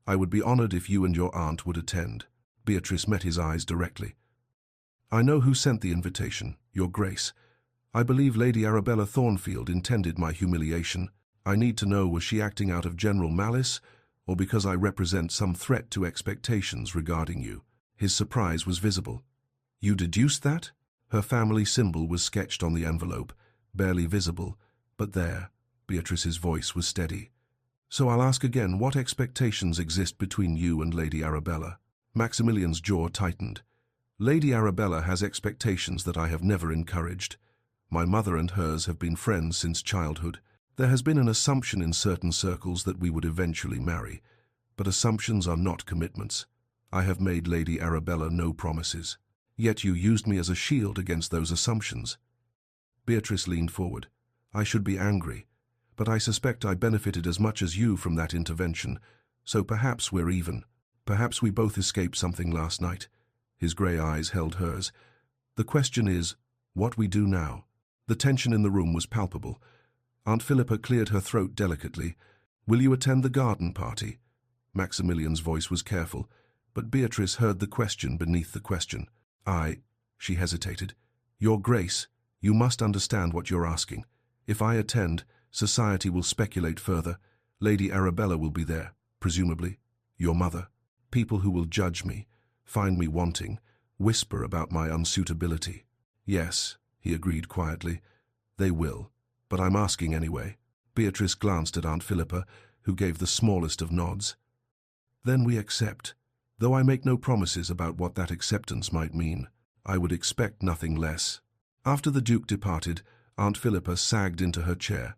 I would be honored if you and your aunt would attend." Beatrice met his eyes directly. "I know who sent the invitation, Your Grace. I believe Lady Arabella Thornfield intended my humiliation. I need to know, was she acting out of general malice, or because I represent some threat to expectations regarding you?" His surprise was visible. "You deduced that?" Her family symbol was sketched on the envelope, barely visible, but there. Beatrice's voice was steady. "So I'll ask again, what expectations exist between you and Lady Arabella?" Maximilian's jaw tightened. "Lady Arabella has expectations that I have never encouraged. My mother and hers have been friends since childhood. There has been an assumption in certain circles that we would eventually marry, but assumptions are not commitments. I have made Lady Arabella no promises. Yet you used me as a shield against those assumptions." Beatrice leaned forward. "I should be angry, but I suspect I benefited as much as you from that intervention, so perhaps we're even. Perhaps we both escaped something last night." His grey eyes held hers. "The question is, what we do now?" The tension in the room was palpable. Aunt Philippa cleared her throat delicately. "Will you attend the garden party?" Maximilian's voice was careful, but Beatrice heard the question beneath the question. She hesitated. "Your Grace, you must understand what you're asking. If I attend, society will speculate further. Lady Arabella will be there, presumably. Your mother. People who will judge me, find me wanting, whisper about my unsuitability." "Yes," he agreed quietly, "they will, but I'm asking anyway." Beatrice glanced at Aunt Philippa, who gave the smallest of nods. "Then we accept, though I make no promises about what that acceptance might mean. I would expect nothing less." After the Duke departed, Aunt Philippa sagged into her chair.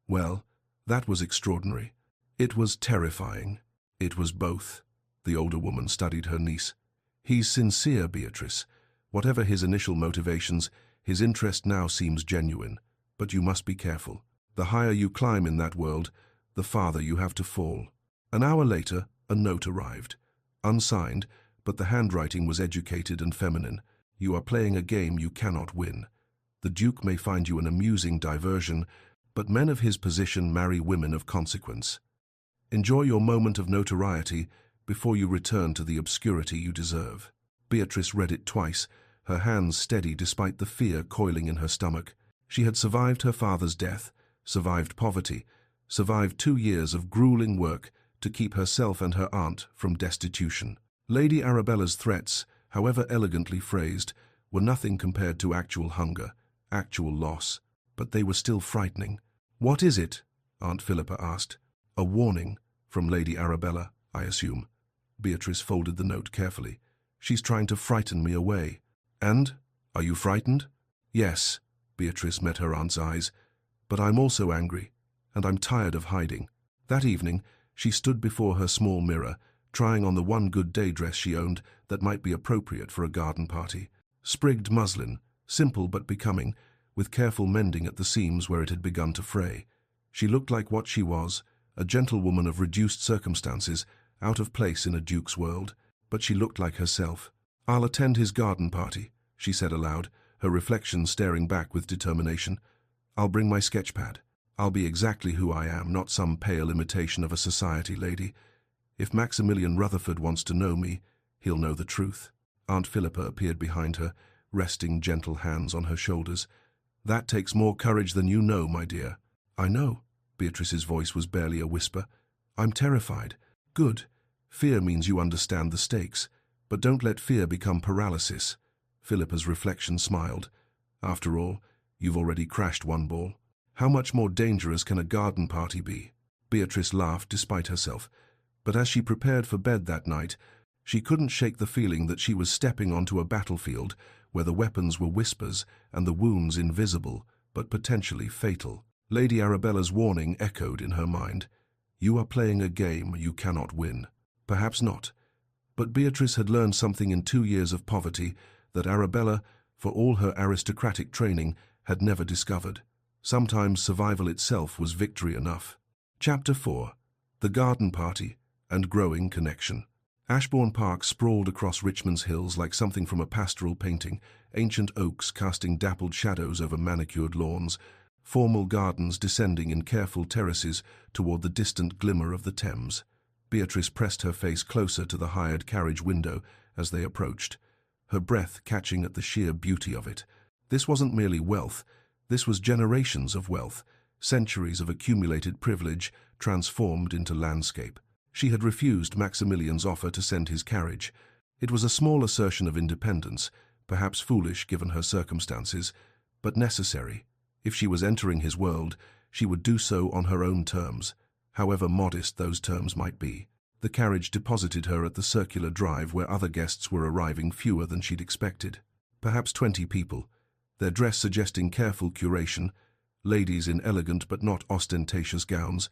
"Well, that was extraordinary. It was terrifying. It was both." The older woman studied her niece. "He's sincere, Beatrice. Whatever his initial motivations, his interest now seems genuine. But you must be careful. The higher you climb in that world, the farther you have to fall." An hour later, a note arrived. Unsigned, but the handwriting was educated and feminine. "You are playing a game you cannot win. The Duke may find you an amusing diversion, but men of his position marry women of consequence. Enjoy your moment of notoriety before you return to the obscurity you deserve." Beatrice read it twice, her hands steady despite the fear coiling in her stomach. She had survived her father's death, survived poverty, survived 2 years of grueling work to keep herself and her aunt from destitution. Lady Arabella's threats, however elegantly phrased, were nothing compared to actual hunger, actual loss, but they were still frightening. "What is it?" Aunt Philippa asked. "A warning from Lady Arabella, I assume." Beatrice folded the note carefully. "She's trying to frighten me away." "And? Are you frightened?" "Yes," Beatrice met her aunt's eyes. "But I'm also angry, and I'm tired of hiding." That evening, she stood before her small mirror, trying on the one good day dress she owned that might be appropriate for a garden party. Sprigged muslin, simple but becoming, with careful mending at the seams where it had begun to fray. She looked like what she was, a gentlewoman of reduced circumstances, out of place in a duke's world, but she looked like herself. "I'll attend his garden party," she said aloud, her reflection staring back with determination. "I'll bring my sketchpad. I'll be exactly who I am, not some pale imitation of a society lady. If Maximilian Rutherford wants to know me, he'll know the truth." Aunt Philippa appeared behind her, resting gentle hands on her shoulders. "That takes more courage than you know, my dear." "I know." Beatrice's voice was barely a whisper. "I'm terrified." "Good. Fear means you understand the stakes. But don't let fear become paralysis." Philippa's reflection smiled. "After all, you've already crashed one ball. How much more dangerous can a garden party be?" Beatrice laughed despite herself. But as she prepared for bed that night, she couldn't shake the feeling that she was stepping onto a battlefield where the weapons were whispers and the wounds invisible, but potentially fatal. Lady Arabella's warning echoed in her mind. "You are playing a game you cannot win." Perhaps not. But Beatrice had learned something in 2 years of poverty that Arabella, for all her aristocratic training, had never discovered. Sometimes survival itself was victory enough. Chapter 4. The Garden Party and Growing Connection. Ashbourne Park sprawled across Richmond's hills like something from a pastoral painting, ancient oaks casting dappled shadows over manicured lawns, formal gardens descending in careful terraces toward the distant glimmer of the Thames. Beatrice pressed her face closer to the hired carriage window as they approached, her breath catching at the sheer beauty of it. This wasn't merely wealth, this was generations of wealth, centuries of accumulated privilege transformed into landscape. She had refused Maximilian's offer to send his carriage. It was a small assertion of independence, perhaps foolish given her circumstances, but necessary. If she was entering his world, she would do so on her own terms, however modest those terms might be. The carriage deposited her at the circular drive where other guests were arriving, fewer than she'd expected. Perhaps 20 people, their dress suggesting careful curation, ladies in elegant but not ostentatious gowns,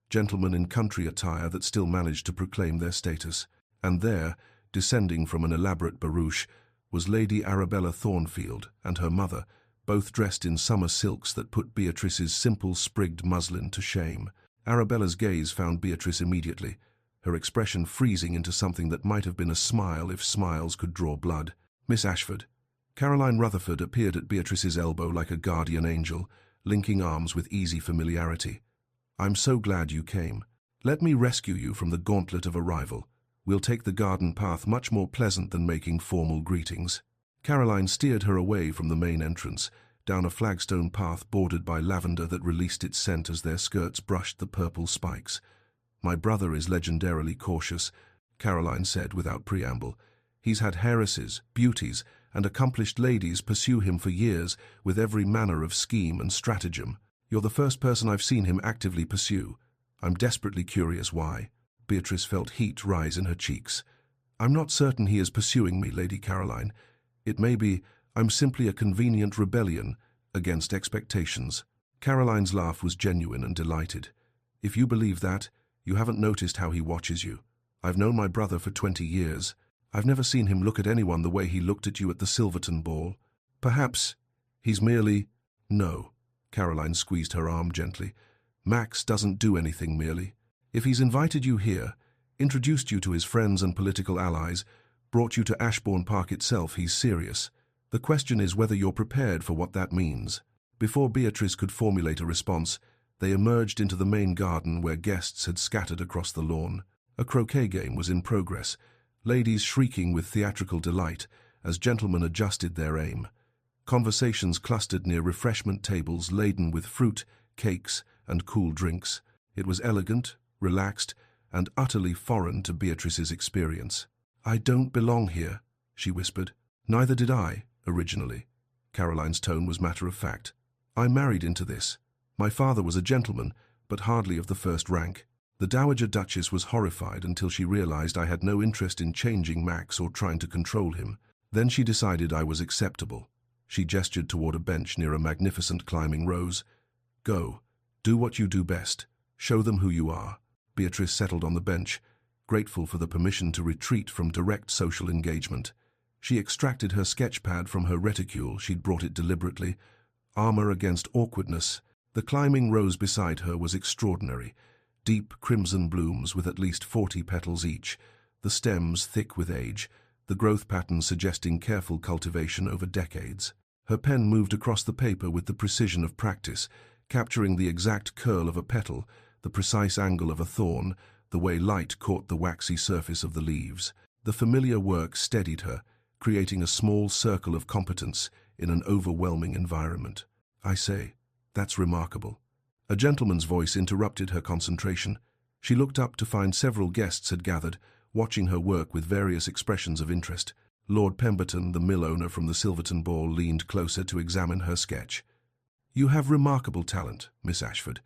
gentlemen in country attire that still managed to proclaim their status. And there, descending from an elaborate barouche, was Lady Arabella Thornfield and her mother, both dressed in summer silks that put Beatrice's simple sprigged muslin to shame. Arabella's gaze found Beatrice immediately, her expression freezing into something that might have been a smile if smiles could draw blood. "Miss Ashford." Caroline Rutherford appeared at Beatrice's elbow like a guardian angel, linking arms with easy familiarity. "I'm so glad you came. Let me rescue you from the gauntlet of arrival. We'll take the garden path much more pleasant than making formal greetings." Caroline steered her away from the main entrance, down a flagstone path bordered by lavender that released its scent as their skirts brushed the purple spikes. "My brother is legendarily cautious," Caroline said without preamble. "He's had heiresses, beauties, and accomplished ladies pursue him for years with every manner of scheme and stratagem. You're the first person I've seen him actively pursue. I'm desperately curious why." Beatrice felt heat rise in her cheeks. "I'm not certain he is pursuing me, Lady Caroline. It may be I'm simply a convenient rebellion against expectations." Caroline's laugh was genuine and delighted. "If you believe that, you haven't noticed how he watches you. I've known my brother for 20 years. I've never seen him look at anyone the way he looked at you at the Silverton ball. Perhaps he's merely—" "No." Caroline squeezed her arm gently. "Max doesn't do anything merely. If he's invited you here, introduced you to his friends and political allies, brought you to Ashbourne Park itself, he's serious. The question is whether you're prepared for what that means." Before Beatrice could formulate a response, they emerged into the main garden where guests had scattered across the lawn. A croquet game was in progress, ladies shrieking with theatrical delight as gentlemen adjusted their aim. Conversations clustered near refreshment tables laden with fruit, cakes, and cool drinks. It was elegant, relaxed, and utterly foreign to Beatrice's experience. "I don't belong here," she whispered. "Neither did I, originally." Caroline's tone was matter-of-fact. "I married into this. My father was a gentleman, but hardly of the first rank. The Dowager Duchess was horrified until she realized I had no interest in changing Max or trying to control him. Then she decided I was acceptable. She gestured toward a bench near a magnificent climbing rose. Go. Do what you do best. Show them who you are. Beatrice settled on the bench, grateful for the permission to retreat from direct social engagement. She extracted her sketch pad from her reticule. She'd brought it deliberately. Armor against awkwardness. The climbing rose beside her was extraordinary. Deep crimson blooms with at least 40 petals each, the stems thick with age, the growth pattern suggesting careful cultivation over decades. Her pen moved across the paper with the precision of practice, capturing the exact curl of a petal, the precise angle of a thorn, the way light caught the waxy surface of the leaves. The familiar work steadied her, creating a small circle of competence in an overwhelming environment. I say, that's remarkable. A gentleman's voice interrupted her concentration. She looked up to find several guests had gathered, watching her work with various expressions of interest. Lord Pemberton, the mill owner from the Silverton Ball, leaned closer to examine her sketch. You have remarkable talent, Miss Ashford.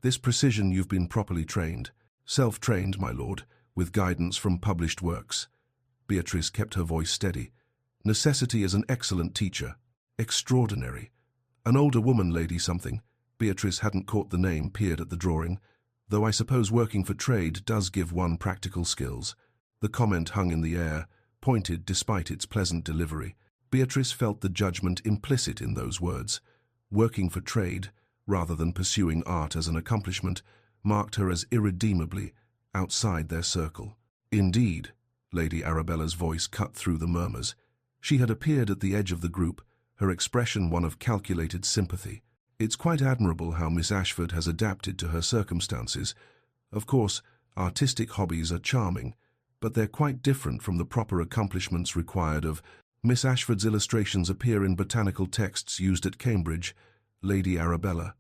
This precision you've been properly trained. Self-trained, my lord, with guidance from published works. Beatrice kept her voice steady. Necessity is an excellent teacher. Extraordinary. An older woman, Lady something. Beatrice hadn't caught the name, peered at the drawing. Though I suppose working for trade does give one practical skills. The comment hung in the air, pointed despite its pleasant delivery. Beatrice felt the judgment implicit in those words. Working for trade, rather than pursuing art as an accomplishment, marked her as irredeemably outside their circle. Indeed, Lady Arabella's voice cut through the murmurs. She had appeared at the edge of the group, her expression one of calculated sympathy. It's quite admirable how Miss Ashford has adapted to her circumstances. Of course, artistic hobbies are charming, but they're quite different from the proper accomplishments required of. Miss Ashford's illustrations appear in botanical texts used at Cambridge. Lady Arabella.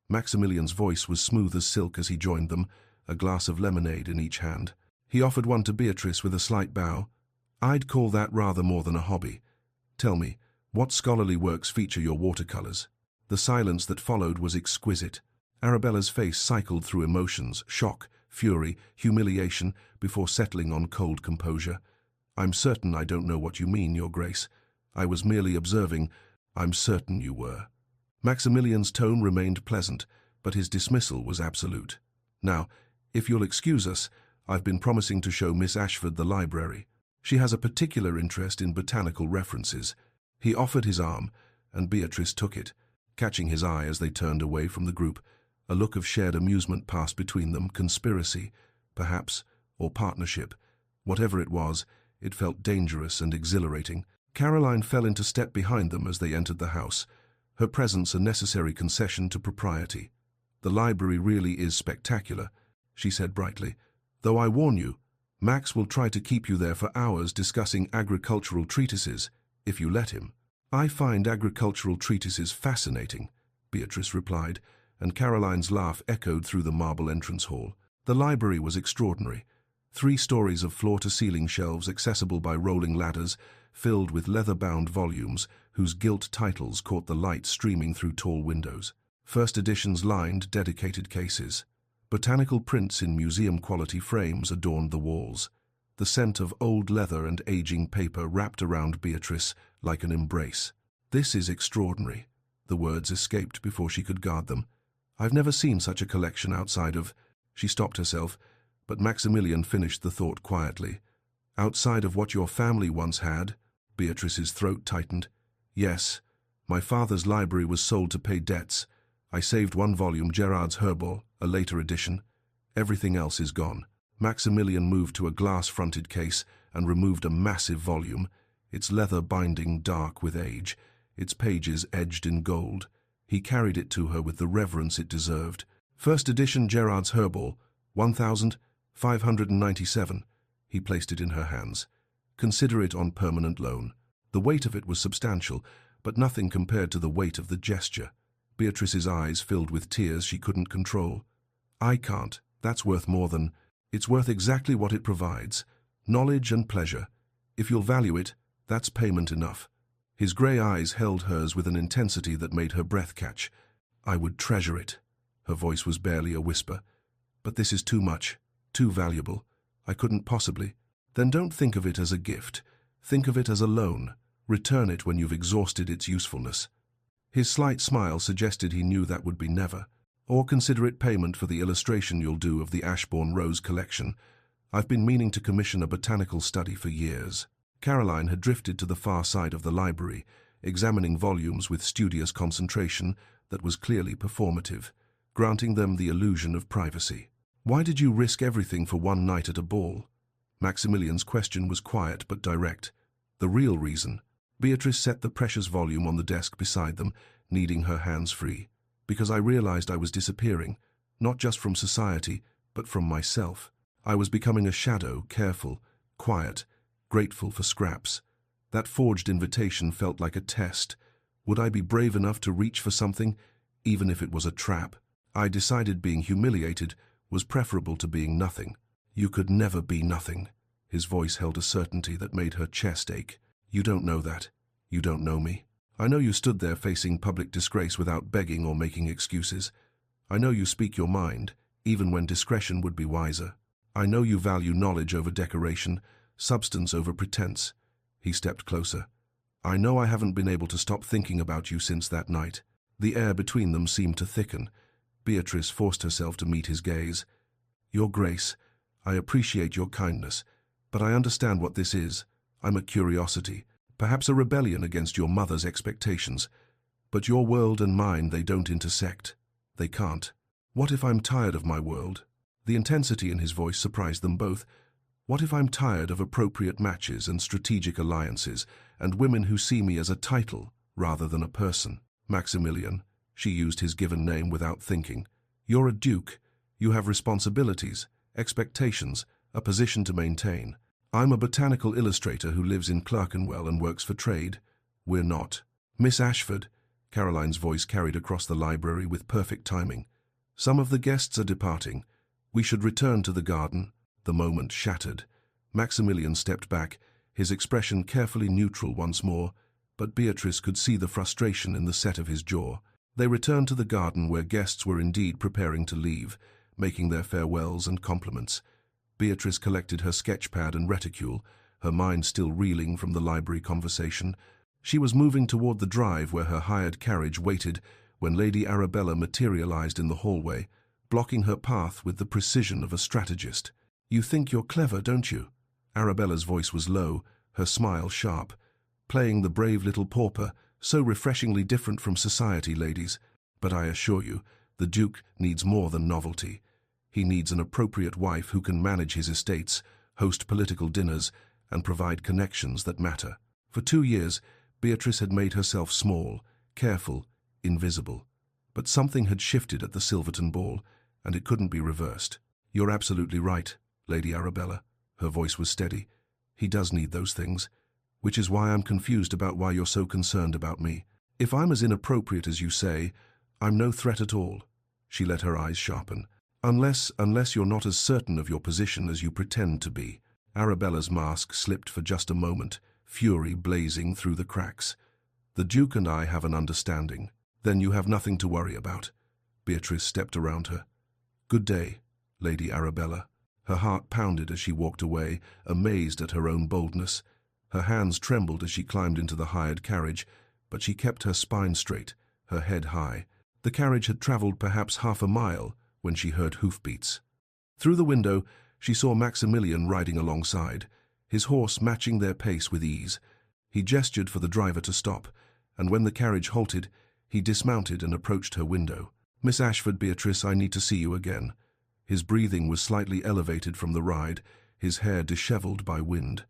Maximilian's voice was smooth as silk as he joined them, a glass of lemonade in each hand. He offered one to Beatrice with a slight bow. I'd call that rather more than a hobby. Tell me, what scholarly works feature your watercolors? The silence that followed was exquisite. Arabella's face cycled through emotions, shock, fury, humiliation, before settling on cold composure. I'm certain I don't know what you mean, Your Grace. I was merely observing. I'm certain you were. Maximilian's tone remained pleasant, but his dismissal was absolute. Now, if you'll excuse us, I've been promising to show Miss Ashford the library. She has a particular interest in botanical references. He offered his arm, and Beatrice took it. Catching his eye as they turned away from the group, a look of shared amusement passed between them, conspiracy, perhaps, or partnership. Whatever it was, it felt dangerous and exhilarating. Caroline fell into step behind them as they entered the house, her presence a necessary concession to propriety. The library really is spectacular, she said brightly, though I warn you, Max will try to keep you there for hours discussing agricultural treatises, if you let him. I find agricultural treatises fascinating, Beatrice replied, and Caroline's laugh echoed through the marble entrance hall. The library was extraordinary. 3 stories of floor-to-ceiling shelves accessible by rolling ladders, filled with leather-bound volumes whose gilt titles caught the light streaming through tall windows. First editions lined dedicated cases. Botanical prints in museum-quality frames adorned the walls. The scent of old leather and aging paper wrapped around Beatrice like an embrace. This is extraordinary. The words escaped before she could guard them. I've never seen such a collection outside of... She stopped herself, but Maximilian finished the thought quietly. Outside of what your family once had? Beatrice's throat tightened. Yes. My father's library was sold to pay debts. I saved 1 volume, Gerard's Herbal, a later edition. Everything else is gone. Maximilian moved to a glass-fronted case and removed a massive volume, its leather binding dark with age, its pages edged in gold. He carried it to her with the reverence it deserved. First edition Gerard's Herbal, 1,597. He placed it in her hands. Consider it on permanent loan. The weight of it was substantial, but nothing compared to the weight of the gesture. Beatrice's eyes filled with tears she couldn't control. I can't. That's worth more than... It's worth exactly what it provides. Knowledge and pleasure. If you'll value it, that's payment enough. His grey eyes held hers with an intensity that made her breath catch. I would treasure it. Her voice was barely a whisper. "But this is too much, too valuable. I couldn't possibly." "Then don't think of it as a gift. Think of it as a loan. Return it when you've exhausted its usefulness." His slight smile suggested he knew that would be never. "Or consider it payment for the illustration you'll do of the Ashbourne Rose collection. I've been meaning to commission a botanical study for years." Caroline had drifted to the far side of the library, examining volumes with studious concentration that was clearly performative, granting them the illusion of privacy. "Why did you risk everything for one night at a ball?" Maximilian's question was quiet but direct. "The real reason." Beatrice set the precious volume on the desk beside them, kneading her hands free. "Because I realized I was disappearing, not just from society, but from myself. I was becoming a shadow, careful, quiet, grateful for scraps. That forged invitation felt like a test. Would I be brave enough to reach for something, even if it was a trap? I decided being humiliated was preferable to being nothing." "You could never be nothing." His voice held a certainty that made her chest ache. "You don't know that. You don't know me. I know you stood there facing public disgrace without begging or making excuses. I know you speak your mind, even when discretion would be wiser. I know you value knowledge over decoration, substance over pretense." He stepped closer. "I know I haven't been able to stop thinking about you since that night." The air between them seemed to thicken. Beatrice forced herself to meet his gaze. "Your Grace, I appreciate your kindness, but I understand what this is. I'm a curiosity, perhaps a rebellion against your mother's expectations. But your world and mine, they don't intersect. They can't. What if I'm tired of my world?" The intensity in his voice surprised them both. "What if I'm tired of appropriate matches and strategic alliances, and women who see me as a title rather than a person?" "Maximilian," she used his given name without thinking. "You're a duke. You have responsibilities, expectations, a position to maintain. I'm a botanical illustrator who lives in Clerkenwell and works for trade. We're not." "Miss Ashford," Caroline's voice carried across the library with perfect timing. "Some of the guests are departing. We should return to the garden." The moment shattered. Maximilian stepped back, his expression carefully neutral once more, but Beatrice could see the frustration in the set of his jaw. They returned to the garden where guests were indeed preparing to leave, making their farewells and compliments. Beatrice collected her sketchpad and reticule, her mind still reeling from the library conversation. She was moving toward the drive where her hired carriage waited when Lady Arabella materialized in the hallway, blocking her path with the precision of a strategist. "You think you're clever, don't you?" Arabella's voice was low, her smile sharp. "Playing the brave little pauper, so refreshingly different from society, ladies. But I assure you, the Duke needs more than novelty. He needs an appropriate wife who can manage his estates, host political dinners, and provide connections that matter." For 2 years, Beatrice had made herself small, careful, invisible. But something had shifted at the Silverton ball, and it couldn't be reversed. "You're absolutely right, Lady Arabella." Her voice was steady. "He does need those things, which is why I'm confused about why you're so concerned about me. If I'm as inappropriate as you say, I'm no threat at all." She let her eyes sharpen. Unless you're not as certain of your position as you pretend to be." Arabella's mask slipped for just a moment, fury blazing through the cracks. "The Duke and I have an understanding. Then you have nothing to worry about." Beatrice stepped around her. "Good day, Lady Arabella." Her heart pounded as she walked away, amazed at her own boldness. Her hands trembled as she climbed into the hired carriage, but she kept her spine straight, her head high. The carriage had traveled perhaps half a mile when she heard hoofbeats. Through the window, she saw Maximilian riding alongside, his horse matching their pace with ease. He gestured for the driver to stop, and when the carriage halted, he dismounted and approached her window. "Miss Ashford, Beatrice, I need to see you again." His breathing was slightly elevated from the ride, his hair disheveled by wind.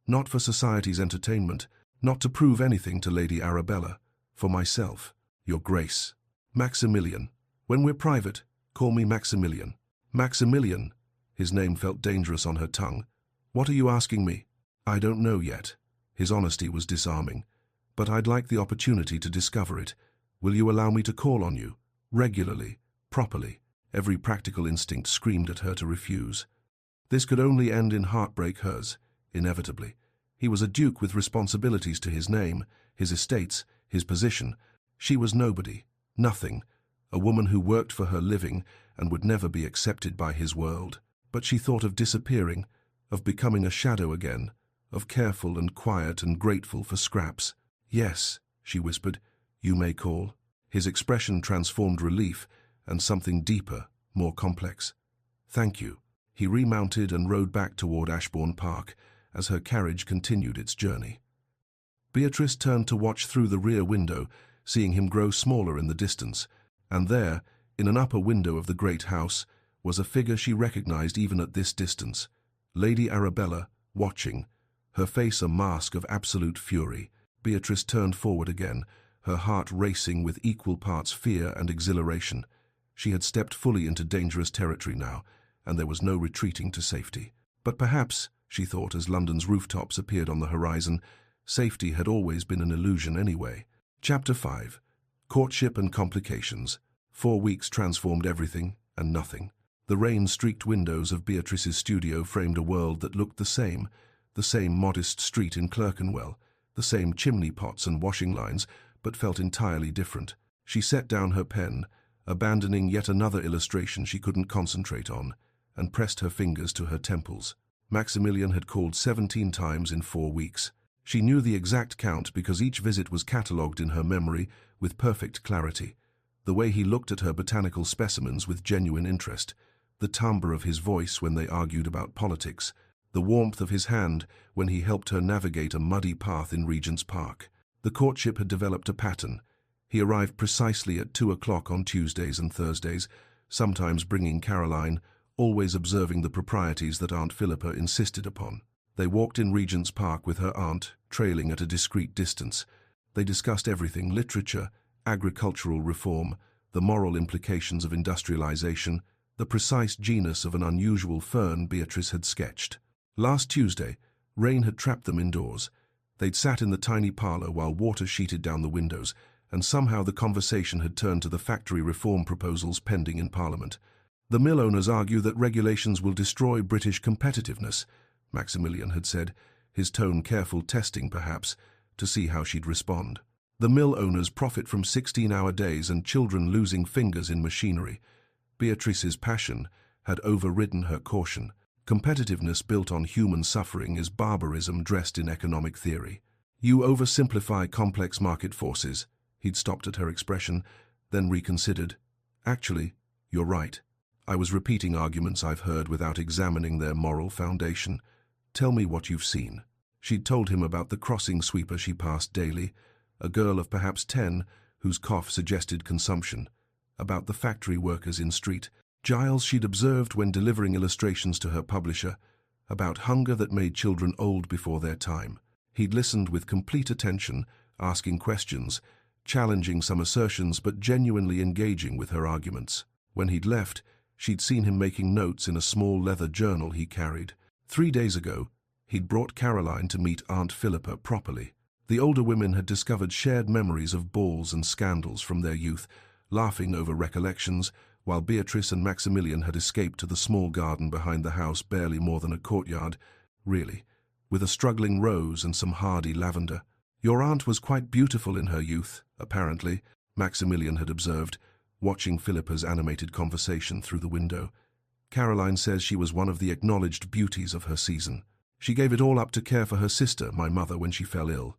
"Not for society's entertainment, not to prove anything to Lady Arabella. For myself, Your Grace." "Maximilian. When we're private, call me Maximilian." "Maximilian." His name felt dangerous on her tongue. "What are you asking me?" "I don't know yet." His honesty was disarming. "But I'd like the opportunity to discover it. Will you allow me to call on you? Regularly, properly." Every practical instinct screamed at her to refuse. This could only end in heartbreak, hers, inevitably. He was a duke with responsibilities to his name, his estates, his position. She was nobody, nothing, a woman who worked for her living and would never be accepted by his world. But she thought of disappearing, of becoming a shadow again, of careful and quiet and grateful for scraps. "Yes," she whispered, "you may call." His expression transformed relief and something deeper, more complex. "Thank you." He remounted and rode back toward Ashbourne Park as her carriage continued its journey. Beatrice turned to watch through the rear window, seeing him grow smaller in the distance, and there, in an upper window of the great house, was a figure she recognized even at this distance. Lady Arabella, watching, her face a mask of absolute fury. Beatrice turned forward again, her heart racing with equal parts fear and exhilaration. She had stepped fully into dangerous territory now, and there was no retreating to safety. But perhaps, she thought as London's rooftops appeared on the horizon, safety had always been an illusion anyway. Chapter 5. Courtship and Complications. 4 weeks transformed everything and nothing. The rain-streaked windows of Beatrice's studio framed a world that looked the same modest street in Clerkenwell, the same chimney pots and washing lines, but felt entirely different. She set down her pen, abandoning yet another illustration she couldn't concentrate on, and pressed her fingers to her temples. Maximilian had called 17 times in 4 weeks. She knew the exact count because each visit was catalogued in her memory with perfect clarity. The way he looked at her botanical specimens with genuine interest, the timbre of his voice when they argued about politics, the warmth of his hand when he helped her navigate a muddy path in Regent's Park. The courtship had developed a pattern. He arrived precisely at 2 o'clock on Tuesdays and Thursdays, sometimes bringing Caroline, always observing the proprieties that Aunt Philippa insisted upon. They walked in Regent's Park with her aunt, trailing at a discreet distance. They discussed everything: literature, agricultural reform, the moral implications of industrialization, the precise genus of an unusual fern Beatrice had sketched. Last Tuesday, rain had trapped them indoors. They'd sat in the tiny parlor while water sheeted down the windows, and somehow the conversation had turned to the factory reform proposals pending in Parliament. "The mill owners argue that regulations will destroy British competitiveness," Maximilian had said, his tone careful testing, perhaps, to see how she'd respond. "The mill owners profit from 16-hour days and children losing fingers in machinery." Beatrice's passion had overridden her caution. Competitiveness built on human suffering is barbarism dressed in economic theory. "You oversimplify complex market forces." He'd stopped at her expression, then reconsidered. "Actually, you're right. I was repeating arguments I've heard without examining their moral foundation. Tell me what you've seen." She'd told him about the crossing sweeper she passed daily, a girl of perhaps 10 whose cough suggested consumption, about the factory workers in street Giles she'd observed when delivering illustrations to her publisher, about hunger that made children old before their time. He'd listened with complete attention, asking questions, challenging some assertions but genuinely engaging with her arguments. When he'd left, she'd seen him making notes in a small leather journal he carried. 3 days ago, he'd brought Caroline to meet Aunt Philippa properly. The older women had discovered shared memories of balls and scandals from their youth, laughing over recollections, while Beatrice and Maximilian had escaped to the small garden behind the house, barely more than a courtyard, really, with a struggling rose and some hardy lavender. "Your aunt was quite beautiful in her youth, apparently," Maximilian had observed, watching Philippa's animated conversation through the window. "Caroline says she was one of the acknowledged beauties of her season. She gave it all up to care for her sister, my mother, when she fell ill."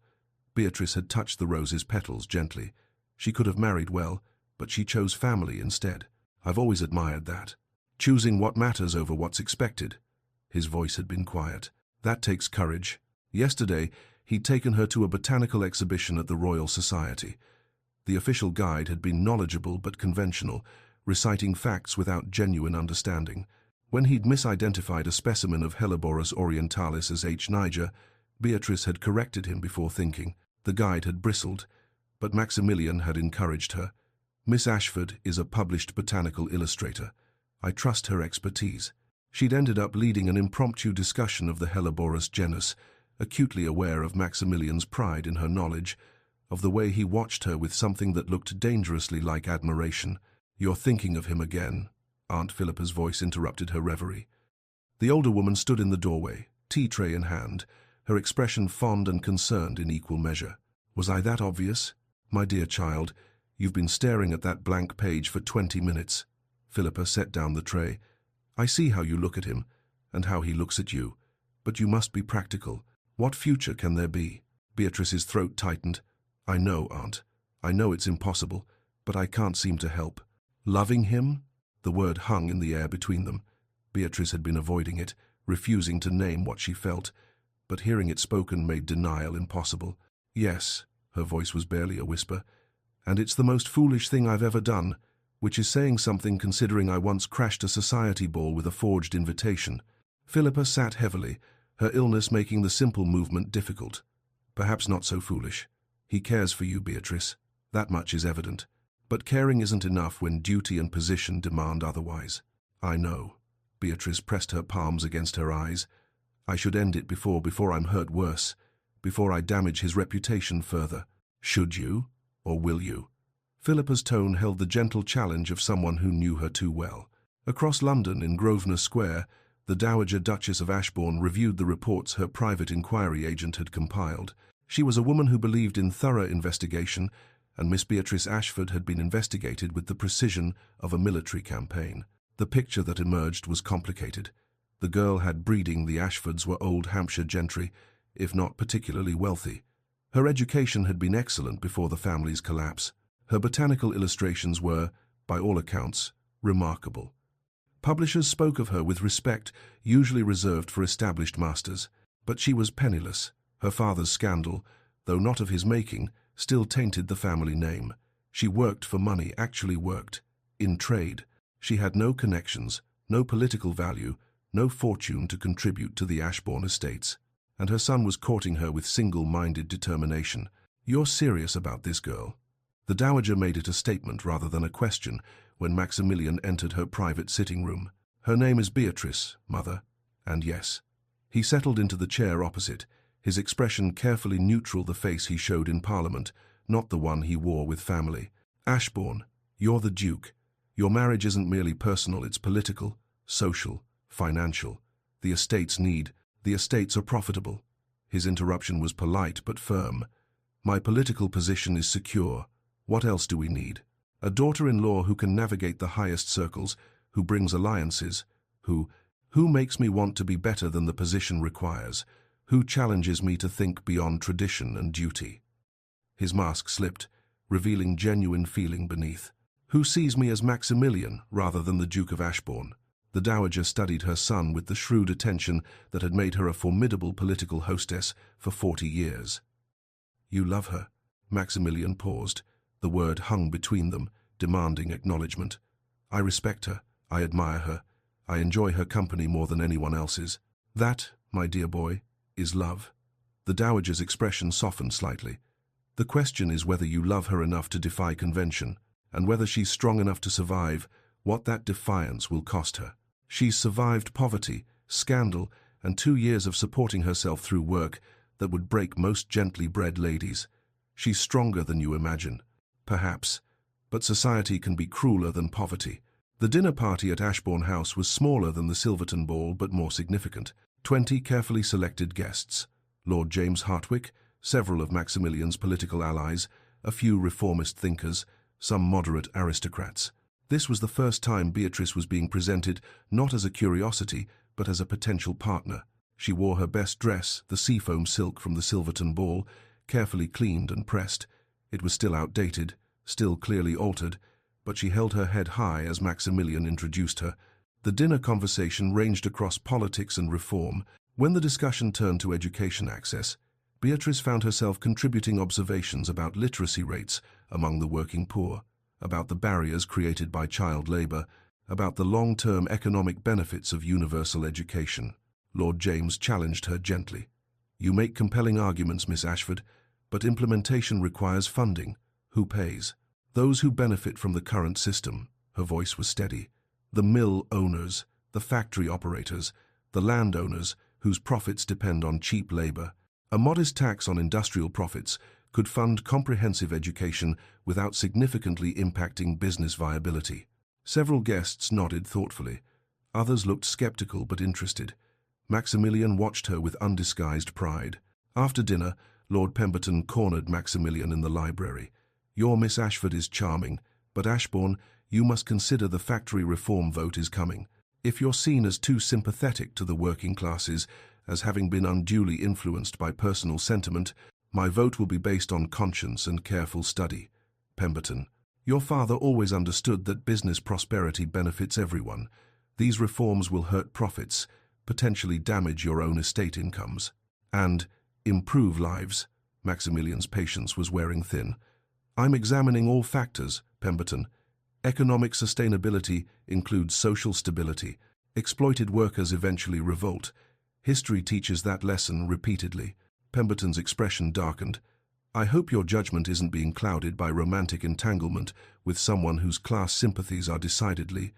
Beatrice had touched the rose's petals gently. "She could have married well, but she chose family instead. I've always admired that. Choosing what matters over what's expected." His voice had been quiet. "That takes courage." Yesterday, he'd taken her to a botanical exhibition at the Royal Society. The official guide had been knowledgeable but conventional, reciting facts without genuine understanding. When he'd misidentified a specimen of Helleborus orientalis as H. niger, Beatrice had corrected him before thinking. The guide had bristled, but Maximilian had encouraged her. "Miss Ashford is a published botanical illustrator. I trust her expertise." She'd ended up leading an impromptu discussion of the Helleborus genus, acutely aware of Maximilian's pride in her knowledge, of the way he watched her with something that looked dangerously like admiration. "You're thinking of him again," Aunt Philippa's voice interrupted her reverie. The older woman stood in the doorway, tea tray in hand, her expression fond and concerned in equal measure. "Was I that obvious? My dear child, You've been staring at that blank page for 20 minutes. Philippa set down the tray. I see how you look at him, and how he looks at you. But you must be practical. What future can there be? Beatrice's throat tightened. I know, Aunt. I know it's impossible, but I can't seem to help. Loving him? The word hung in the air between them. Beatrice had been avoiding it, refusing to name what she felt, but hearing it spoken made denial impossible. Yes, her voice was barely a whisper, and it's the most foolish thing I've ever done, which is saying something considering I once crashed a society ball with a forged invitation. Philippa sat heavily, her illness making the simple movement difficult. Perhaps not so foolish. He cares for you, Beatrice. That much is evident. But caring isn't enough when duty and position demand otherwise. I know. Beatrice pressed her palms against her eyes. I should end it before I'm hurt worse, before I damage his reputation further. Should you, or will you? Philippa's tone held the gentle challenge of someone who knew her too well. Across London, in Grosvenor Square, the Dowager Duchess of Ashbourne reviewed the reports her private inquiry agent had compiled. She was a woman who believed in thorough investigation, and Miss Beatrice Ashford had been investigated with the precision of a military campaign. The picture that emerged was complicated. The girl had breeding. The Ashfords were old Hampshire gentry, if not particularly wealthy. Her education had been excellent before the family's collapse. Her botanical illustrations were, by all accounts, remarkable. Publishers spoke of her with respect, usually reserved for established masters. But she was penniless. Her father's scandal, though not of his making, still tainted the family name. She worked for money, actually worked. In trade. She had no connections, no political value, no fortune to contribute to the Ashbourne estates. And her son was courting her with single-minded determination. You're serious about this girl? The Dowager made it a statement rather than a question when Maximilian entered her private sitting room. Her name is Beatrice, Mother. And yes. He settled into the chair opposite, his expression carefully neutral, the face he showed in Parliament, not the one he wore with family. Ashbourne, you're the Duke. Your marriage isn't merely personal, it's political, social, financial. The estates are profitable. His interruption was polite but firm. My political position is secure. What else do we need? A daughter-in-law who can navigate the highest circles, who brings alliances, who makes me want to be better than the position requires, who challenges me to think beyond tradition and duty. His mask slipped, revealing genuine feeling beneath. Who sees me as Maximilian rather than the Duke of Ashbourne? The Dowager studied her son with the shrewd attention that had made her a formidable political hostess for 40 years. You love her? Maximilian paused. The word hung between them, demanding acknowledgement. I respect her. I admire her. I enjoy her company more than anyone else's. That, my dear boy, is love. The Dowager's expression softened slightly. The question is whether you love her enough to defy convention, and whether she's strong enough to survive what that defiance will cost her. She's survived poverty, scandal, and 2 years of supporting herself through work that would break most gently bred ladies. She's stronger than you imagine. Perhaps. But society can be crueler than poverty. The dinner party at Ashbourne House was smaller than the Silverton Ball, but more significant. 20 carefully selected guests. Lord James Hartwick, several of Maximilian's political allies, a few reformist thinkers, some moderate aristocrats. This was the first time Beatrice was being presented not as a curiosity, but as a potential partner. She wore her best dress, the seafoam silk from the Silverton Ball, carefully cleaned and pressed. It was still outdated, still clearly altered, but she held her head high as Maximilian introduced her. The dinner conversation ranged across politics and reform. When the discussion turned to education access, Beatrice found herself contributing observations about literacy rates among the working poor, about the barriers created by child labor, about the long-term economic benefits of universal education. Lord James challenged her gently. You make compelling arguments, Miss Ashford, but implementation requires funding. Who pays? Those who benefit from the current system. Her voice was steady. The mill owners, the factory operators, the landowners whose profits depend on cheap labor. A modest tax on industrial profits could fund comprehensive education without significantly impacting business viability. Several guests nodded thoughtfully. Others looked skeptical but interested. Maximilian watched her with undisguised pride. After dinner, Lord Pemberton cornered Maximilian in the library. Your Miss Ashford is charming, but Ashbourne, you must consider the factory reform vote is coming. If you're seen as too sympathetic to the working classes, as having been unduly influenced by personal sentiment, my vote will be based on conscience and careful study. Pemberton, your father always understood that business prosperity benefits everyone. These reforms will hurt profits, potentially damage your own estate incomes, and improve lives. Maximilian's patience was wearing thin. I'm examining all factors, Pemberton. Economic sustainability includes social stability. Exploited workers eventually revolt. History teaches that lesson repeatedly. Pemberton's expression darkened. I hope your judgment isn't being clouded by romantic entanglement with someone whose class sympathies are decidedly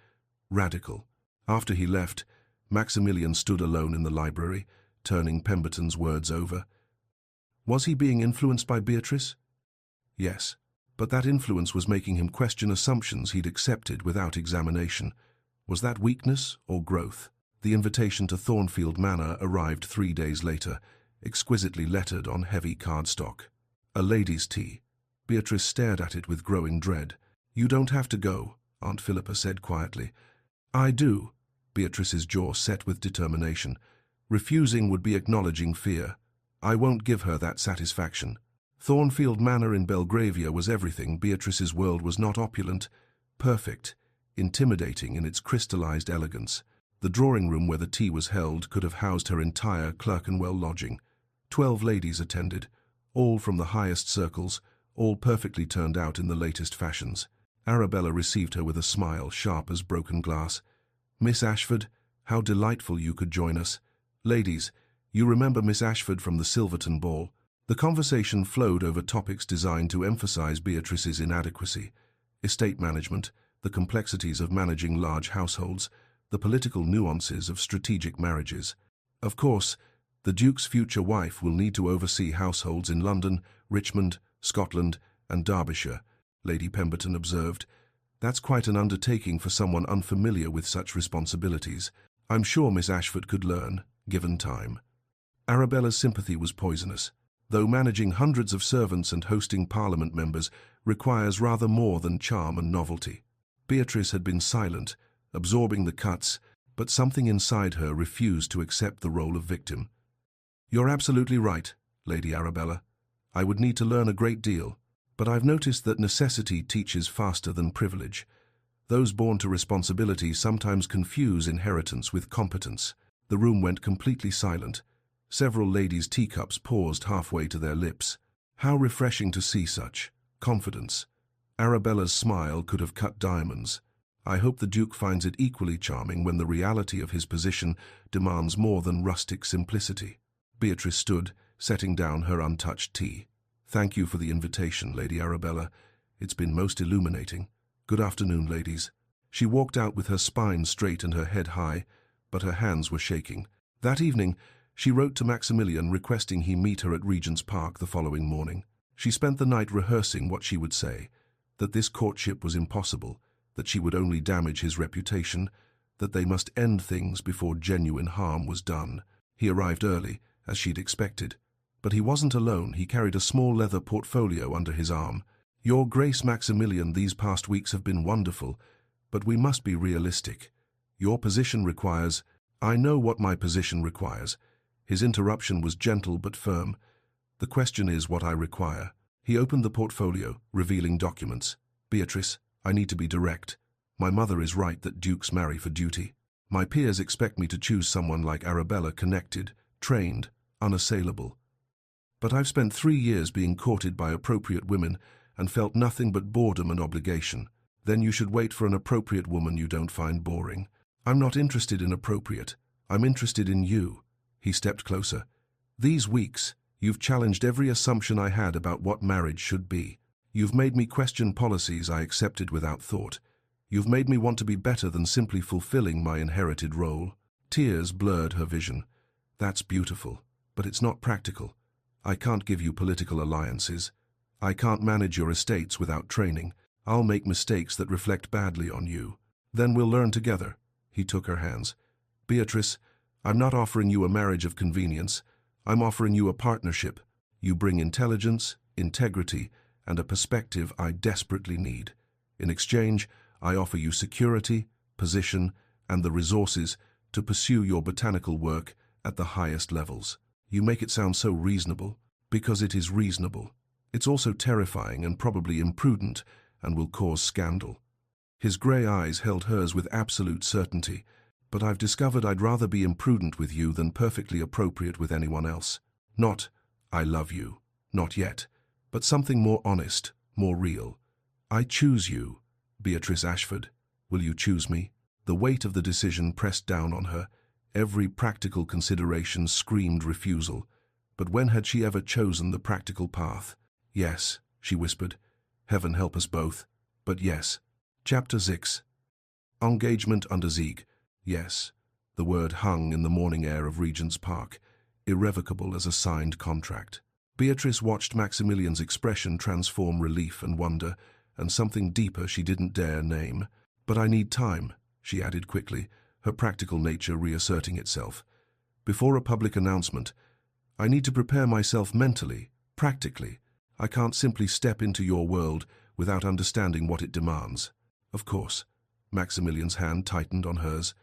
radical. After he left, Maximilian stood alone in the library, turning Pemberton's words over. Was he being influenced by Beatrice? Yes, but that influence was making him question assumptions he'd accepted without examination. Was that weakness or growth? The invitation to Thornfield Manor arrived 3 days later, exquisitely lettered on heavy cardstock. A lady's tea. Beatrice stared at it with growing dread. You don't have to go, Aunt Philippa said quietly. I do. Beatrice's jaw set with determination. Refusing would be acknowledging fear. I won't give her that satisfaction. Thornfield Manor in Belgravia was everything. Beatrice's world was not opulent, perfect, intimidating in its crystallized elegance. The drawing room where the tea was held could have housed her entire Clerkenwell lodging. 12 ladies attended, all from the highest circles, all perfectly turned out in the latest fashions. Arabella received her with a smile sharp as broken glass. Miss Ashford, how delightful you could join us. Ladies, you remember Miss Ashford from the Silverton ball. The conversation flowed over topics designed to emphasize Beatrice's inadequacy. Estate management, the complexities of managing large households, the political nuances of strategic marriages. Of course, the Duke's future wife will need to oversee households in London, Richmond, Scotland, and Derbyshire, Lady Pemberton observed. That's quite an undertaking for someone unfamiliar with such responsibilities. I'm sure Miss Ashford could learn, given time. Arabella's sympathy was poisonous. Though managing hundreds of servants and hosting Parliament members requires rather more than charm and novelty. Beatrice had been silent, absorbing the cuts, but something inside her refused to accept the role of victim. You're absolutely right, Lady Arabella. I would need to learn a great deal, but I've noticed that necessity teaches faster than privilege. Those born to responsibility sometimes confuse inheritance with competence. The room went completely silent. Several ladies' teacups paused halfway to their lips. How refreshing to see such confidence. Arabella's smile could have cut diamonds. I hope the Duke finds it equally charming when the reality of his position demands more than rustic simplicity. Beatrice stood, setting down her untouched tea. Thank you for the invitation, Lady Arabella. It's been most illuminating. Good afternoon, ladies. She walked out with her spine straight and her head high, but her hands were shaking. That evening, she wrote to Maximilian requesting he meet her at Regent's Park the following morning. She spent the night rehearsing what she would say, that this courtship was impossible, that she would only damage his reputation, that they must end things before genuine harm was done. He arrived early, as she'd expected. But he wasn't alone. He carried a small leather portfolio under his arm. Your Grace Maximilian, these past weeks have been wonderful, but we must be realistic. Your position requires— I know what my position requires. His interruption was gentle but firm. The question is what I require. He opened the portfolio, revealing documents. Beatrice, I need to be direct. My mother is right that dukes marry for duty. My peers expect me to choose someone like Arabella, connected, trained, unassailable. But I've spent 3 years being courted by appropriate women and felt nothing but boredom and obligation. Then you should wait for an appropriate woman you don't find boring. I'm not interested in appropriate. I'm interested in you. He stepped closer. These weeks, you've challenged every assumption I had about what marriage should be. You've made me question policies I accepted without thought. You've made me want to be better than simply fulfilling my inherited role. Tears blurred her vision. That's beautiful, but it's not practical. I can't give you political alliances. I can't manage your estates without training. I'll make mistakes that reflect badly on you. Then we'll learn together. He took her hands. Beatrice, I'm not offering you a marriage of convenience. I'm offering you a partnership. You bring intelligence, integrity, and a perspective I desperately need. In exchange, I offer you security, position, and the resources to pursue your botanical work at the highest levels. You make it sound so reasonable, because it is reasonable. It's also terrifying and probably imprudent and will cause scandal. His grey eyes held hers with absolute certainty, but I've discovered I'd rather be imprudent with you than perfectly appropriate with anyone else. Not, I love you, not yet, but something more honest, more real. I choose you, Beatrice Ashford. Will you choose me? The weight of the decision pressed down on her. Every practical consideration screamed refusal. But when had she ever chosen the practical path? Yes, she whispered. Heaven help us both. But yes. Chapter 6. Engagement under Sieg. Yes. The word hung in the morning air of Regent's Park, irrevocable as a signed contract. Beatrice watched Maximilian's expression transform relief and wonder, and something deeper she didn't dare name. But I need time, she added quickly, her practical nature reasserting itself. Before a public announcement, I need to prepare myself mentally, practically. I can't simply step into your world without understanding what it demands. Of course, Maximilian's hand tightened on hers.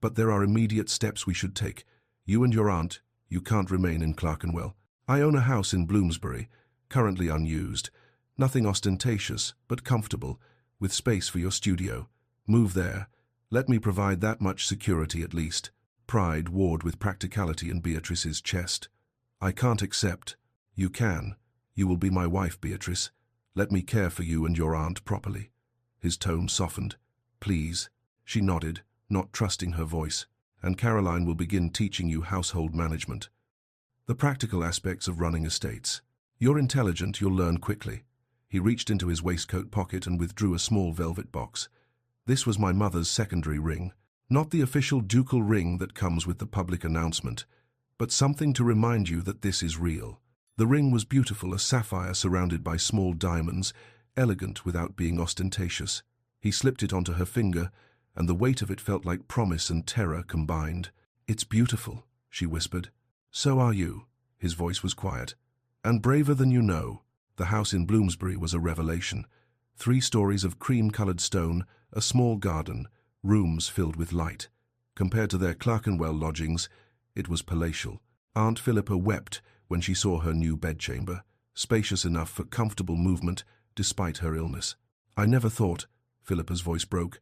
But there are immediate steps we should take. You and your aunt, you can't remain in Clerkenwell. I own a house in Bloomsbury, currently unused. Nothing ostentatious, but comfortable, with space for your studio. Move there. Let me provide that much security at least. Pride warred with practicality in Beatrice's chest. I can't accept. You can. You will be my wife, Beatrice. Let me care for you and your aunt properly. His tone softened. Please. She nodded, not trusting her voice. And Caroline will begin teaching you household management. The practical aspects of running estates. You're intelligent, you'll learn quickly. He reached into his waistcoat pocket and withdrew a small velvet box. This was my mother's secondary ring. Not the official ducal ring that comes with the public announcement, but something to remind you that this is real. The ring was beautiful, a sapphire surrounded by small diamonds, elegant without being ostentatious. He slipped it onto her finger, and the weight of it felt like promise and terror combined. It's beautiful, she whispered. So are you. His voice was quiet. And braver than you know. The house in Bloomsbury was a revelation. 3 stories of cream-coloured stone, a small garden, rooms filled with light. Compared to their Clerkenwell lodgings, it was palatial. Aunt Philippa wept when she saw her new bedchamber, spacious enough for comfortable movement despite her illness. I never thought, Philippa's voice broke.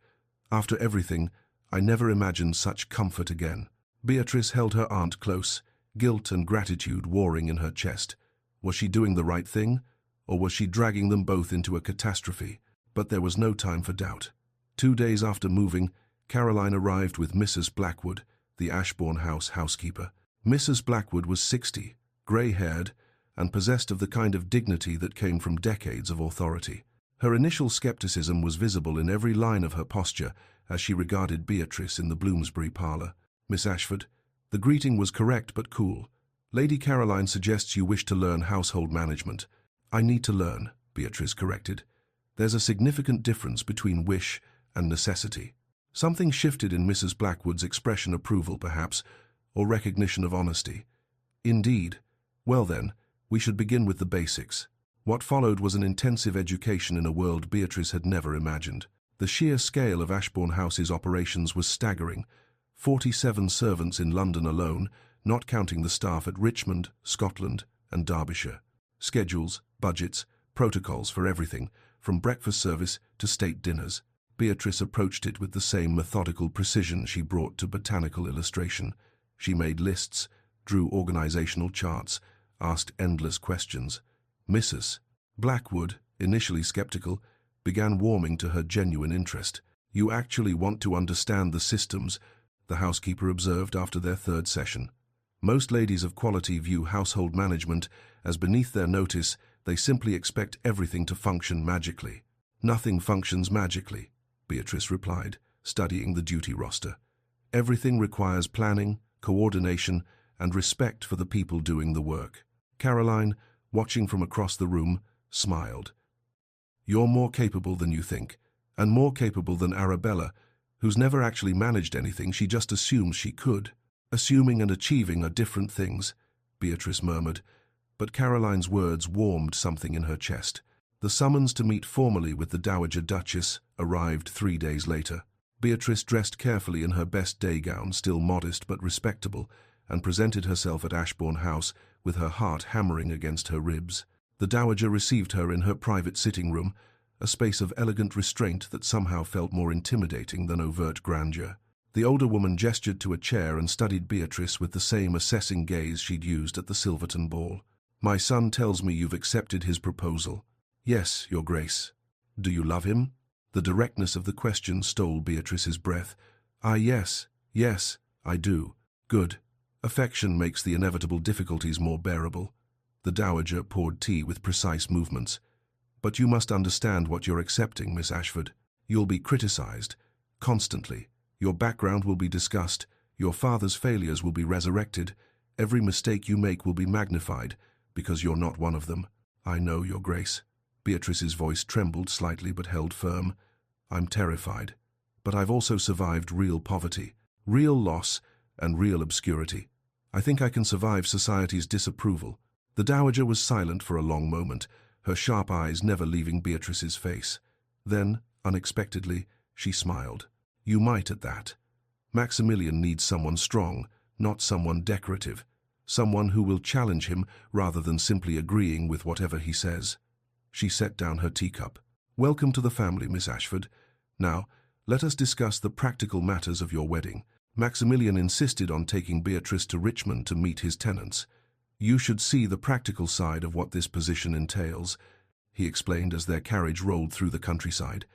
After everything, I never imagined such comfort again. Beatrice held her aunt close, guilt and gratitude warring in her chest. Was she doing the right thing, or was she dragging them both into a catastrophe? But there was no time for doubt. 2 days after moving, Caroline arrived with Mrs. Blackwood, the Ashbourne House housekeeper. Mrs. Blackwood was 60, grey-haired, and possessed of the kind of dignity that came from decades of authority. Her initial skepticism was visible in every line of her posture as she regarded Beatrice in the Bloomsbury parlour. Miss Ashford, the greeting was correct but cool. Lady Caroline suggests you wish to learn household management. I need to learn, Beatrice corrected. There's a significant difference between wish and necessity. Something shifted in Mrs. Blackwood's expression, approval perhaps, or recognition of honesty. Indeed. Well then, we should begin with the basics. What followed was an intensive education in a world Beatrice had never imagined. The sheer scale of Ashbourne House's operations was staggering. 47 servants in London alone, not counting the staff at Richmond, Scotland, and Derbyshire. Schedules, budgets, protocols for everything, from breakfast service to state dinners. Beatrice approached it with the same methodical precision she brought to botanical illustration. She made lists, drew organizational charts, asked endless questions. Mrs. Blackwood, initially skeptical, began warming to her genuine interest. You actually want to understand the systems, the housekeeper observed after their 3rd session. Most ladies of quality view household management as beneath their notice. They simply expect everything to function magically. Nothing functions magically, Beatrice replied, studying the duty roster. Everything requires planning, coordination, and respect for the people doing the work. Caroline, watching from across the room, smiled. You're more capable than you think, and more capable than Arabella, who's never actually managed anything. She just assumes she could. Assuming and achieving are different things, Beatrice murmured, but Caroline's words warmed something in her chest. The summons to meet formally with the Dowager Duchess arrived 3 days later. Beatrice dressed carefully in her best day gown, still modest but respectable, and presented herself at Ashbourne House with her heart hammering against her ribs. The Dowager received her in her private sitting room, a space of elegant restraint that somehow felt more intimidating than overt grandeur. The older woman gestured to a chair and studied Beatrice with the same assessing gaze she'd used at the Silverton ball. "My son tells me you've accepted his proposal." "Yes, Your Grace." "Do you love him?" The directness of the question stole Beatrice's breath. Yes, I do." "Good. Affection makes the inevitable difficulties more bearable." The Dowager poured tea with precise movements. "But you must understand what you're accepting, Miss Ashford. You'll be criticized, constantly. Your background will be discussed. Your father's failures will be resurrected. Every mistake you make will be magnified, because you're not one of them." "I know, Your Grace." Beatrice's voice trembled slightly but held firm. "I'm terrified. But I've also survived real poverty, real loss, and real obscurity. I think I can survive society's disapproval." The Dowager was silent for a long moment, her sharp eyes never leaving Beatrice's face. Then, unexpectedly, she smiled. "You might at that. Maximilian needs someone strong, not someone decorative. Someone who will challenge him rather than simply agreeing with whatever he says." She set down her teacup. "Welcome to the family, Miss Ashford. Now, let us discuss the practical matters of your wedding." Maximilian insisted on taking Beatrice to Richmond to meet his tenants. "You should see the practical side of what this position entails," he explained as their carriage rolled through the countryside.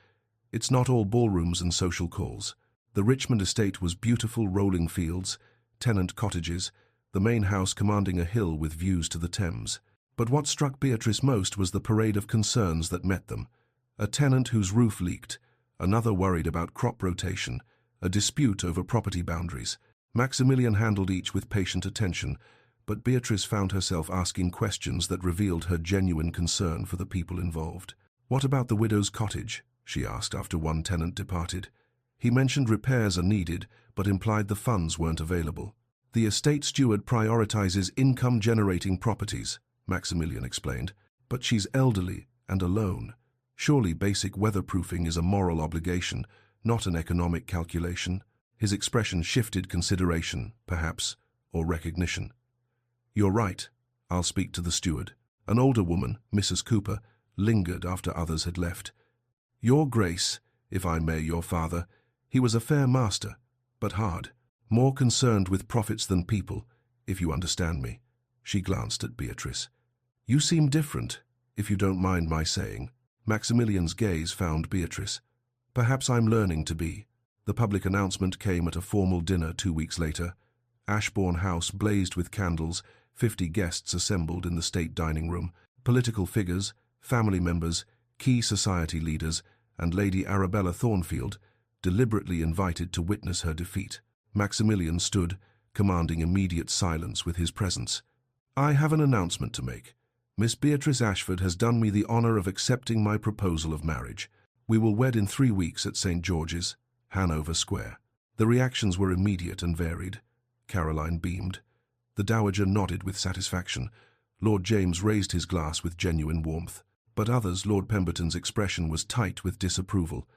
"It's not all ballrooms and social calls. The Richmond estate was beautiful rolling fields, tenant cottages, the main house commanding a hill with views to the Thames. But what struck Beatrice most was the parade of concerns that met them. A tenant whose roof leaked, another worried about crop rotation, a dispute over property boundaries. Maximilian handled each with patient attention, but Beatrice found herself asking questions that revealed her genuine concern for the people involved. "What about the widow's cottage?" she asked after one tenant departed. "He mentioned repairs are needed, but implied the funds weren't available." "The estate steward prioritizes income-generating properties," Maximilian explained. "But she's elderly and alone. Surely basic weatherproofing is a moral obligation, not an economic calculation." His expression shifted consideration, perhaps, or recognition. "You're right. I'll speak to the steward." An older woman, Mrs. Cooper, lingered after others had left. "Your Grace, if I may, your father, he was a fair master, but hard. More concerned with profits than people, if you understand me." She glanced at Beatrice. "You seem different, if you don't mind my saying." Maximilian's gaze found Beatrice. "Perhaps I'm learning to be." The public announcement came at a formal dinner 2 weeks later. Ashbourne House blazed with candles, 50 guests assembled in the state dining room, political figures, family members, key society leaders, and Lady Arabella Thornfield, deliberately invited to witness her defeat. Maximilian stood, commanding immediate silence with his presence. "I have an announcement to make. Miss Beatrice Ashford has done me the honor of accepting my proposal of marriage. We will wed in 3 weeks at St. George's, Hanover Square." The reactions were immediate and varied. Caroline beamed. The Dowager nodded with satisfaction. Lord James raised his glass with genuine warmth. But others, Lord Pemberton's expression was tight with disapproval.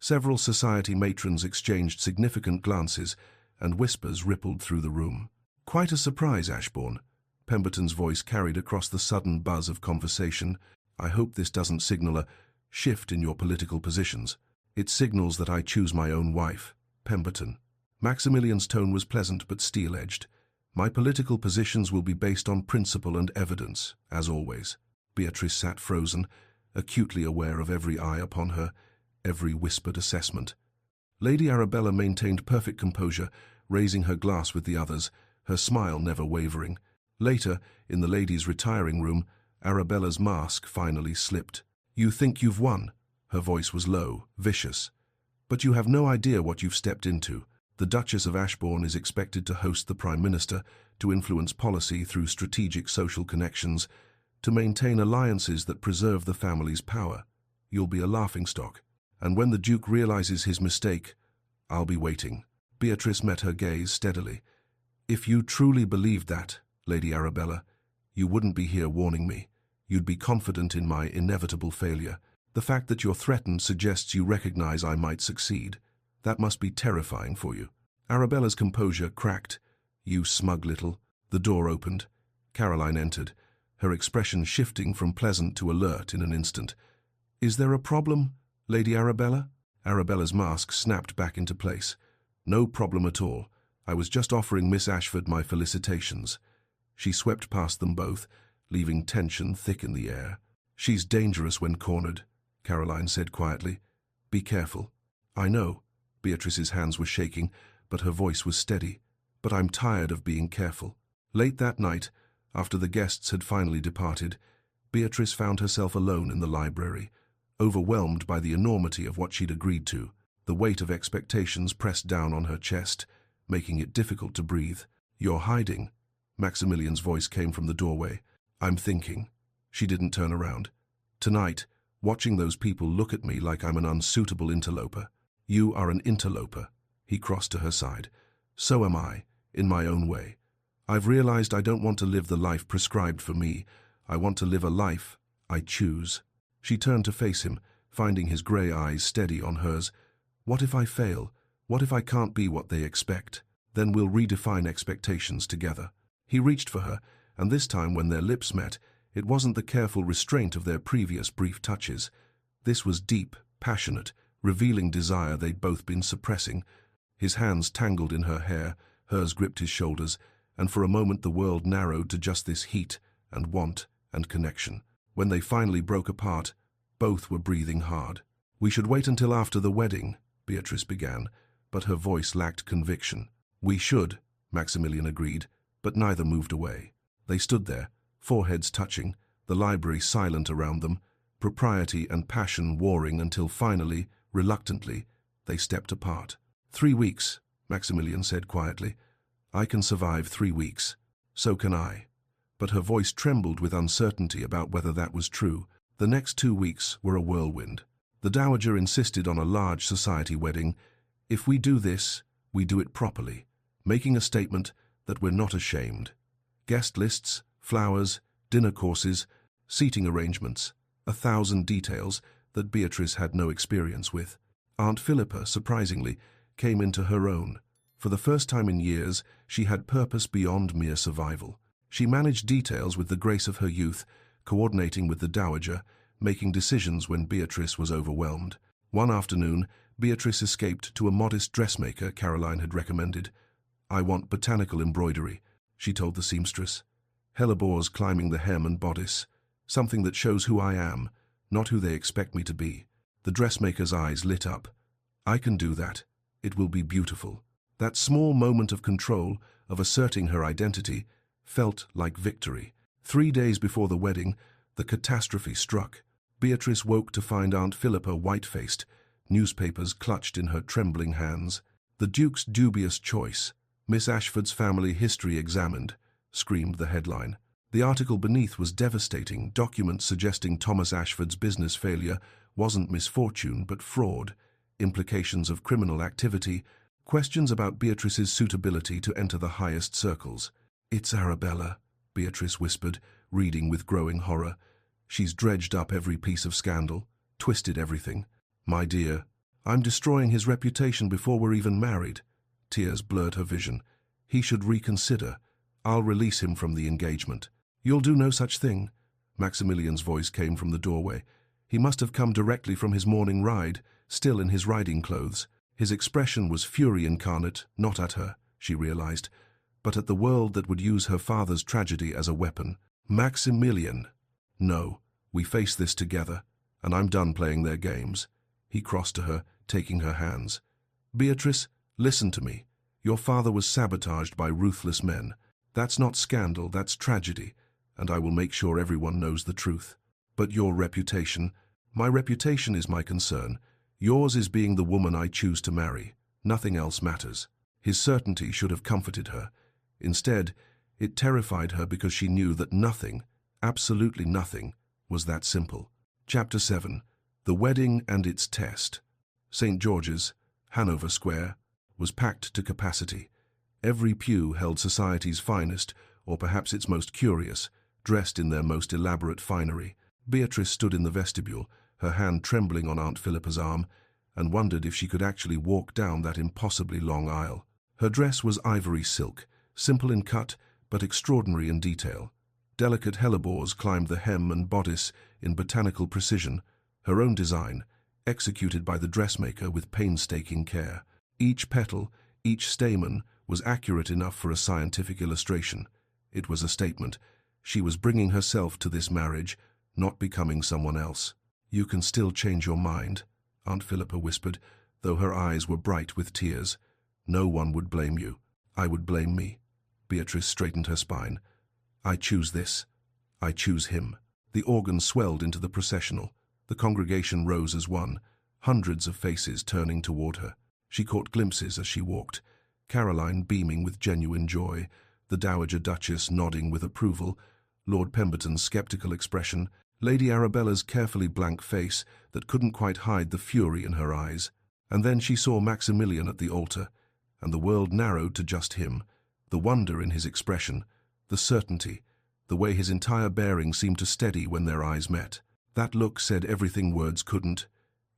Several society matrons exchanged significant glances, and whispers rippled through the room. "Quite a surprise, Ashbourne." Pemberton's voice carried across the sudden buzz of conversation. "I hope this doesn't signal a shift in your political positions." "It signals that I choose my own wife, Pemberton." Maximilian's tone was pleasant but steel-edged. "My political positions will be based on principle and evidence, as always." Beatrice sat frozen, acutely aware of every eye upon her, every whispered assessment. Lady Arabella maintained perfect composure, raising her glass with the others, her smile never wavering. Later, in the ladies' retiring room, Arabella's mask finally slipped. "You think you've won?" Her voice was low, vicious. "But you have no idea what you've stepped into. The Duchess of Ashbourne is expected to host the Prime Minister, to influence policy through strategic social connections, to maintain alliances that preserve the family's power. You'll be a laughingstock. And when the Duke realizes his mistake, I'll be waiting." Beatrice met her gaze steadily. "If you truly believed that, Lady Arabella, you wouldn't be here warning me. You'd be confident in my inevitable failure. The fact that you're threatened suggests you recognize I might succeed. That must be terrifying for you." Arabella's composure cracked. "You smug little—" The door opened. Caroline entered, her expression shifting from pleasant to alert in an instant. "Is there a problem, Lady Arabella?" Arabella's mask snapped back into place. "No problem at all. I was just offering Miss Ashford my felicitations." She swept past them both, leaving tension thick in the air. "She's dangerous when cornered," Caroline said quietly. "Be careful." "I know." Beatrice's hands were shaking, but her voice was steady. "But I'm tired of being careful." Late that night, after the guests had finally departed, Beatrice found herself alone in the library, overwhelmed by the enormity of what she'd agreed to. The weight of expectations pressed down on her chest, making it difficult to breathe. "You're hiding." Maximilian's voice came from the doorway. "I'm thinking." She didn't turn around. "Tonight, watching those people look at me like I'm an unsuitable interloper." "You are an interloper." He crossed to her side. "So am I, in my own way. I've realized I don't want to live the life prescribed for me. I want to live a life I choose." She turned to face him, finding his grey eyes steady on hers. "What if I fail? What if I can't be what they expect? Then we'll redefine expectations together." He reached for her, and this time when their lips met, it wasn't the careful restraint of their previous brief touches. This was deep, passionate, revealing desire they'd both been suppressing. His hands tangled in her hair, hers gripped his shoulders, and for a moment the world narrowed to just this heat and want and connection. When they finally broke apart, both were breathing hard. "We should wait until after the wedding," Beatrice began, but her voice lacked conviction. "We should," Maximilian agreed, but neither moved away. They stood there, foreheads touching, the library silent around them, propriety and passion warring until finally, reluctantly, they stepped apart. 3 weeks, Maximilian said quietly. "I can survive 3 weeks. So can I." But her voice trembled with uncertainty about whether that was true. The next 2 weeks were a whirlwind. The Dowager insisted on a large society wedding. "If we do this, we do it properly," making a statement that we're not ashamed. Guest lists, flowers, dinner courses, seating arrangements, 1,000 details that Beatrice had no experience with. Aunt Philippa, surprisingly, came into her own. For the first time in years, she had purpose beyond mere survival. She managed details with the grace of her youth, coordinating with the Dowager, making decisions when Beatrice was overwhelmed. One afternoon, Beatrice escaped to a modest dressmaker Caroline had recommended. "I want botanical embroidery," she told the seamstress. "Hellebores climbing the hem and bodice. Something that shows who I am, not who they expect me to be." The dressmaker's eyes lit up. "I can do that. It will be beautiful." That small moment of control, of asserting her identity, felt like victory. 3 days before the wedding, the catastrophe struck. Beatrice woke to find Aunt Philippa white-faced, newspapers clutched in her trembling hands. "The Duke's dubious choice. Miss Ashford's family history examined," screamed the headline. The article beneath was devastating, documents suggesting Thomas Ashford's business failure wasn't misfortune but fraud, implications of criminal activity, questions about Beatrice's suitability to enter the highest circles. "It's Arabella," Beatrice whispered, reading with growing horror. "She's dredged up every piece of scandal, twisted everything. My dear, I'm destroying his reputation before we're even married." Tears blurred her vision. "He should reconsider. I'll release him from the engagement." "You'll do no such thing." Maximilian's voice came from the doorway. He must have come directly from his morning ride, still in his riding clothes. His expression was fury incarnate, not at her, she realized, but at the world that would use her father's tragedy as a weapon. "Maximilian." "No, we face this together, and I'm done playing their games." He crossed to her, taking her hands. "Beatrice, listen to me. Your father was sabotaged by ruthless men. That's not scandal, that's tragedy, and I will make sure everyone knows the truth. But your reputation, my reputation is my concern. Yours is being the woman I choose to marry. Nothing else matters." His certainty should have comforted her. Instead, it terrified her because she knew that nothing, absolutely nothing, was that simple. Chapter 7. The Wedding and Its Test. St. George's, Hanover Square, was packed to capacity. Every pew held society's finest, or perhaps its most curious, dressed in their most elaborate finery. Beatrice stood in the vestibule, her hand trembling on Aunt Philippa's arm, and wondered if she could actually walk down that impossibly long aisle. Her dress was ivory silk, simple in cut, but extraordinary in detail. Delicate hellebores climbed the hem and bodice in botanical precision, her own design, executed by the dressmaker with painstaking care. Each petal, each stamen, was accurate enough for a scientific illustration. It was a statement. She was bringing herself to this marriage, not becoming someone else. "You can still change your mind," Aunt Philippa whispered, though her eyes were bright with tears. "No one would blame you. I would blame me." Beatrice straightened her spine. "I choose this. I choose him." The organ swelled into the processional. The congregation rose as one, hundreds of faces turning toward her. She caught glimpses as she walked, Caroline beaming with genuine joy, the Dowager Duchess nodding with approval, Lord Pemberton's skeptical expression, Lady Arabella's carefully blank face that couldn't quite hide the fury in her eyes. And then she saw Maximilian at the altar, and the world narrowed to just him, the wonder in his expression, the certainty, the way his entire bearing seemed to steady when their eyes met. That look said everything words couldn't.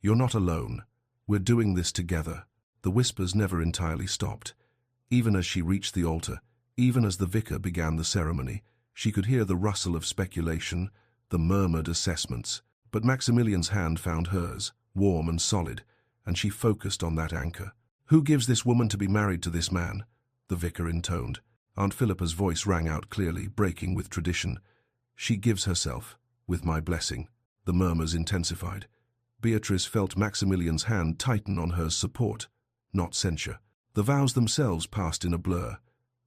"You're not alone. We're doing this together." The whispers never entirely stopped. Even as she reached the altar, even as the vicar began the ceremony, she could hear the rustle of speculation, the murmured assessments. But Maximilian's hand found hers, warm and solid, and she focused on that anchor. "Who gives this woman to be married to this man?" the vicar intoned. Aunt Philippa's voice rang out clearly, breaking with tradition. "She gives herself, with my blessing." The murmurs intensified. Beatrice felt Maximilian's hand tighten on her support, not censure. The vows themselves passed in a blur.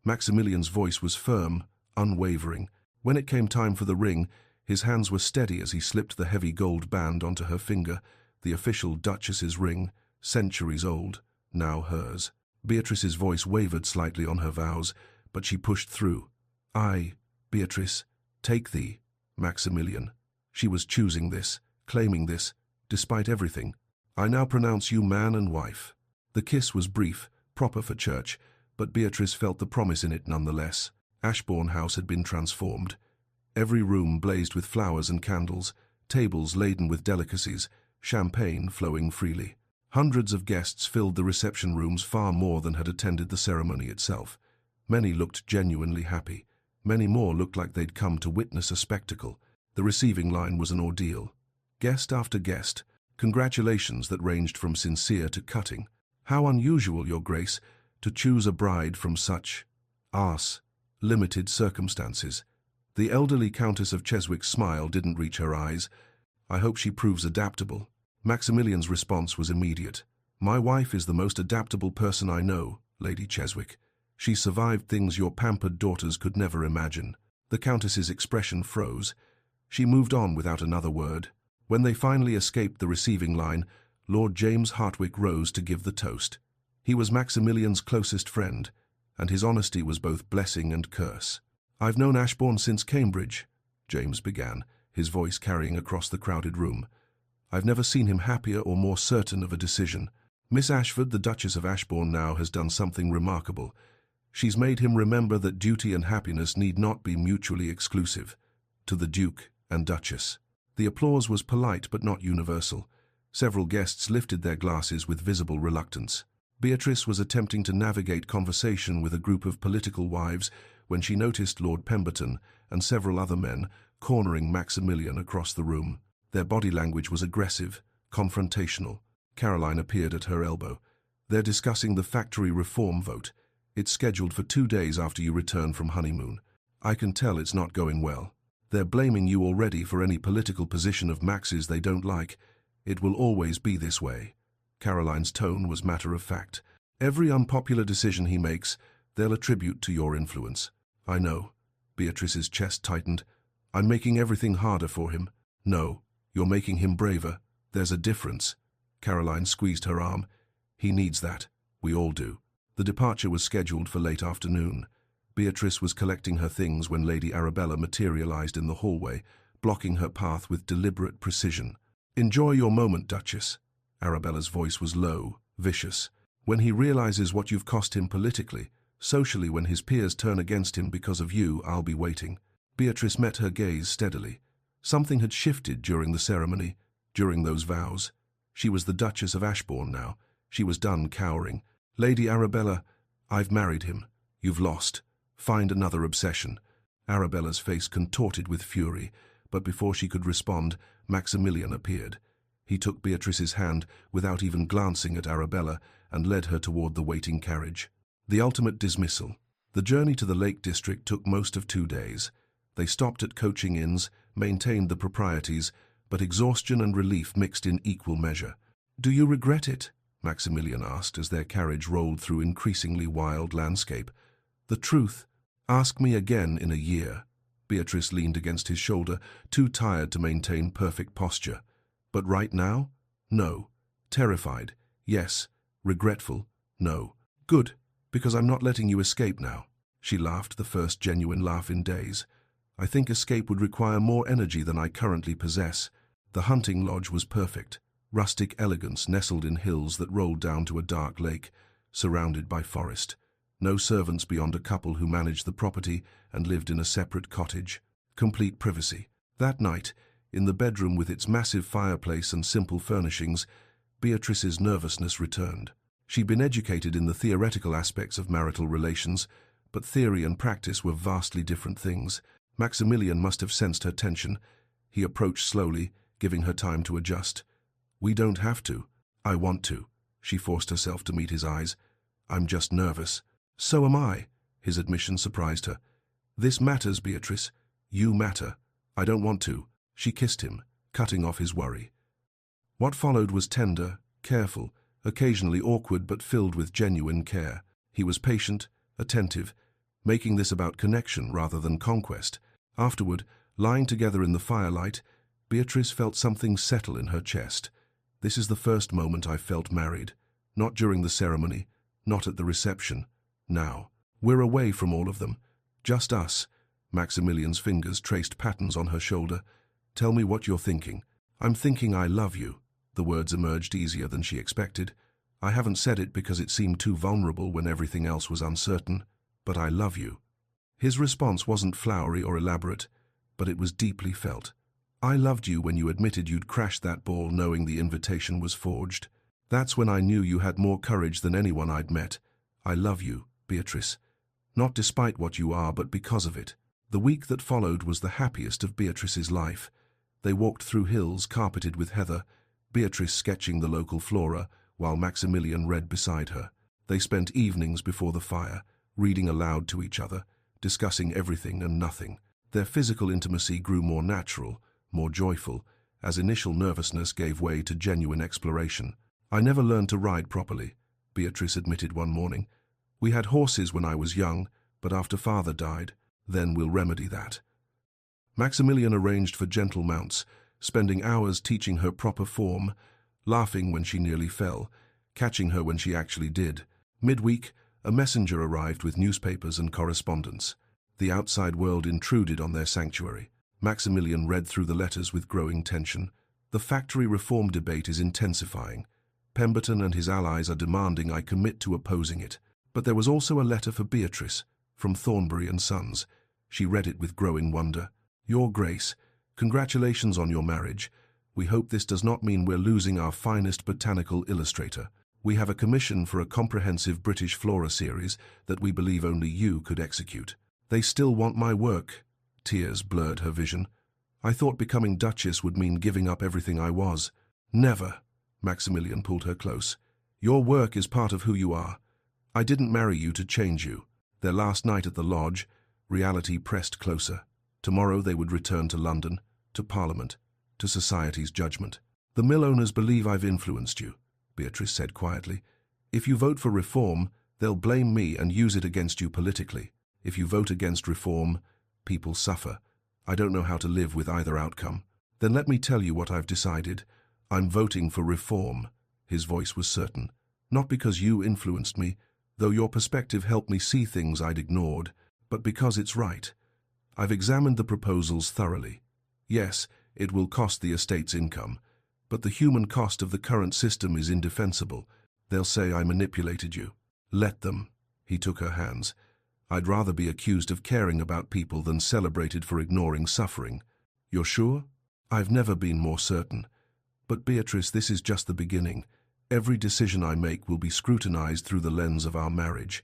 Maximilian's voice was firm, unwavering. When it came time for the ring, his hands were steady as he slipped the heavy gold band onto her finger, the official Duchess's ring, centuries old, now hers. Beatrice's voice wavered slightly on her vows, but she pushed through. "I, Beatrice, take thee, Maximilian." She was choosing this, claiming this, despite everything. "I now pronounce you man and wife." The kiss was brief, proper for church, but Beatrice felt the promise in it nonetheless. Ashbourne House had been transformed. Every room blazed with flowers and candles, tables laden with delicacies, champagne flowing freely. Hundreds of guests filled the reception rooms, far more than had attended the ceremony itself. Many looked genuinely happy. Many more looked like they'd come to witness a spectacle. The receiving line was an ordeal. Guest after guest, congratulations that ranged from sincere to cutting. "How unusual, Your Grace, to choose a bride from such limited circumstances." The elderly Countess of Cheswick's smile didn't reach her eyes. "I hope she proves adaptable." Maximilian's response was immediate. "My wife is the most adaptable person I know, Lady Cheswick. She survived things your pampered daughters could never imagine." The Countess's expression froze. She moved on without another word. When they finally escaped the receiving line, Lord James Hartwick rose to give the toast. He was Maximilian's closest friend, and his honesty was both blessing and curse. "I've known Ashbourne since Cambridge," James began, his voice carrying across the crowded room. "I've never seen him happier or more certain of a decision. Miss Ashford, the Duchess of Ashbourne, now has done something remarkable. She's made him remember that duty and happiness need not be mutually exclusive." To the Duke and Duchess. The applause was polite but not universal. Several guests lifted their glasses with visible reluctance. Beatrice was attempting to navigate conversation with a group of political wives when she noticed Lord Pemberton and several other men cornering Maximilian across the room. Their body language was aggressive, confrontational. Caroline appeared at her elbow. "They're discussing the factory reform vote. It's scheduled for 2 days after you return from honeymoon. I can tell it's not going well. They're blaming you already for any political position of Max's they don't like. It will always be this way." Caroline's tone was matter-of-fact. "Every unpopular decision he makes, they'll attribute to your influence." "I know." Beatrice's chest tightened. "I'm making everything harder for him." "No, you're making him braver. There's a difference." Caroline squeezed her arm. "He needs that. We all do." The departure was scheduled for late afternoon. Beatrice was collecting her things when Lady Arabella materialized in the hallway, blocking her path with deliberate precision. "Enjoy your moment, Duchess." Arabella's voice was low, vicious. "When he realizes what you've cost him politically, socially, when his peers turn against him because of you, I'll be waiting." Beatrice met her gaze steadily. Something had shifted during the ceremony, during those vows. She was the Duchess of Ashbourne now. She was done cowering. "Lady Arabella, I've married him. You've lost. Find another obsession." Arabella's face contorted with fury, but before she could respond, Maximilian appeared. He took Beatrice's hand without even glancing at Arabella and led her toward the waiting carriage. The ultimate dismissal. The journey to the Lake District took most of 2 days. They stopped at coaching inns, maintained the proprieties, but exhaustion and relief mixed in equal measure. "Do you regret it?" Maximilian asked as their carriage rolled through increasingly wild landscape. "The truth. Ask me again in a year." Beatrice leaned against his shoulder, too tired to maintain perfect posture. "But right now? No. Terrified? Yes. Regretful? No. Good, because I'm not letting you escape now." She laughed, the first genuine laugh in days. "I think escape would require more energy than I currently possess." The hunting lodge was perfect. Rustic elegance nestled in hills that rolled down to a dark lake, surrounded by forest. No servants beyond a couple who managed the property and lived in a separate cottage. Complete privacy. That night, in the bedroom with its massive fireplace and simple furnishings, Beatrice's nervousness returned. She'd been educated in the theoretical aspects of marital relations, but theory and practice were vastly different things. Maximilian must have sensed her tension. He approached slowly, giving her time to adjust. "We don't have to. I want to." She forced herself to meet his eyes. "I'm just nervous." "So am I." His admission surprised her. "This matters, Beatrice. You matter. I don't want to." She kissed him, cutting off his worry. What followed was tender, careful, occasionally awkward but filled with genuine care. He was patient, attentive, making this about connection rather than conquest. Afterward, lying together in the firelight, Beatrice felt something settle in her chest. "This is the first moment I've felt married. Not during the ceremony, not at the reception. Now. We're away from all of them. Just us." Maximilian's fingers traced patterns on her shoulder. "Tell me what you're thinking." "I'm thinking I love you." The words emerged easier than she expected. "I haven't said it because it seemed too vulnerable when everything else was uncertain, but I love you." His response wasn't flowery or elaborate, but it was deeply felt. "I loved you when you admitted you'd crashed that ball knowing the invitation was forged. That's when I knew you had more courage than anyone I'd met. I love you, Beatrice. Not despite what you are, but because of it." The week that followed was the happiest of Beatrice's life. They walked through hills carpeted with heather, Beatrice sketching the local flora, while Maximilian read beside her. They spent evenings before the fire, reading aloud to each other, discussing everything and nothing. Their physical intimacy grew more natural, more joyful, as initial nervousness gave way to genuine exploration. "I never learned to ride properly," Beatrice admitted one morning. "We had horses when I was young, but after father died, then we'll remedy that." Maximilian arranged for gentle mounts, spending hours teaching her proper form, laughing when she nearly fell, catching her when she actually did. Midweek, a messenger arrived with newspapers and correspondence. The outside world intruded on their sanctuary. Maximilian read through the letters with growing tension. The factory reform debate is intensifying. Pemberton and his allies are demanding I commit to opposing it. But there was also a letter for Beatrice, from Thornbury and Sons. She read it with growing wonder. "Your Grace, congratulations on your marriage. We hope this does not mean we're losing our finest botanical illustrator. We have a commission for a comprehensive British flora series that we believe only you could execute. They still want my work." Tears blurred her vision. "I thought becoming Duchess would mean giving up everything I was." "Never." Maximilian pulled her close. "Your work is part of who you are. I didn't marry you to change you." Their last night at the lodge, reality pressed closer. Tomorrow they would return to London, to Parliament, to society's judgment. "The mill owners believe I've influenced you," Beatrice said quietly. "If you vote for reform, they'll blame me and use it against you politically. If you vote against reform, people suffer. I don't know how to live with either outcome." "Then let me tell you what I've decided. I'm voting for reform." His voice was certain. "Not because you influenced me, though your perspective helped me see things I'd ignored, but because it's right. I've examined the proposals thoroughly. Yes, it will cost the estate's income, but the human cost of the current system is indefensible. They'll say I manipulated you." "Let them." He took her hands. I'd rather be accused of caring about people than celebrated for ignoring suffering. You're sure? I've never been more certain. But Beatrice, this is just the beginning. Every decision I make will be scrutinized through the lens of our marriage.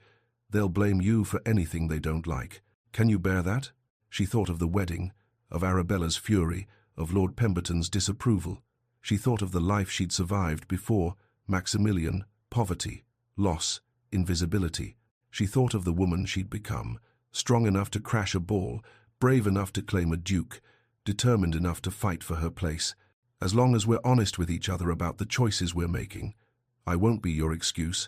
They'll blame you for anything they don't like. Can you bear that? She thought of the wedding, of Arabella's fury, of Lord Pemberton's disapproval. She thought of the life she'd survived before: Maximilian, poverty, loss, invisibility. She thought of the woman she'd become, strong enough to crash a ball, brave enough to claim a duke, determined enough to fight for her place. As long as we're honest with each other about the choices we're making, I won't be your excuse,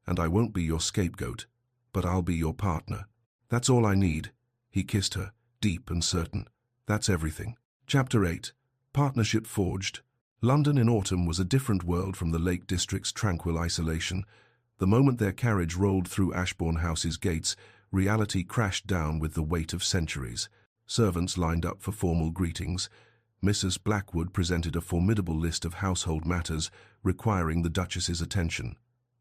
and I won't be your scapegoat, but I'll be your partner. That's all I need. He kissed her, deep and certain. That's everything. Chapter 8. Partnership Forged. London in autumn was a different world from the Lake District's tranquil isolation. The moment their carriage rolled through Ashbourne House's gates, reality crashed down with the weight of centuries. Servants lined up for formal greetings. Mrs. Blackwood presented a formidable list of household matters requiring the Duchess's attention.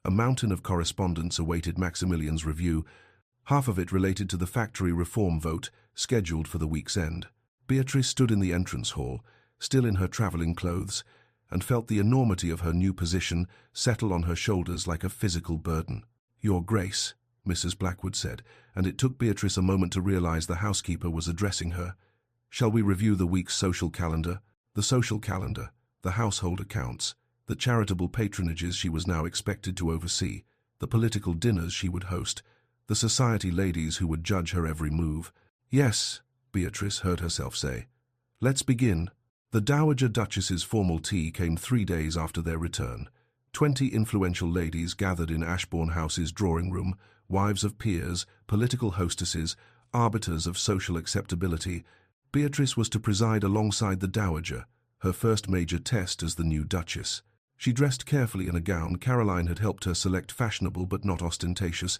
A mountain of correspondence awaited Maximilian's review, half of it related to the factory reform vote scheduled for the week's end. Beatrice stood in the entrance hall, still in her travelling clothes, and felt the enormity of her new position settle on her shoulders like a physical burden. "Your Grace," Mrs. Blackwood said, and it took Beatrice a moment to realize the housekeeper was addressing her. "Shall we review the week's social calendar?" The social calendar, the household accounts, the charitable patronages she was now expected to oversee, the political dinners she would host, the society ladies who would judge her every move. "Yes," Beatrice heard herself say. "Let's begin." The Dowager Duchess's formal tea came 3 days after their return. 20 influential ladies gathered in Ashbourne House's drawing room, wives of peers, political hostesses, arbiters of social acceptability. Beatrice was to preside alongside the Dowager, her first major test as the new Duchess. She dressed carefully in a gown Caroline had helped her select, fashionable but not ostentatious,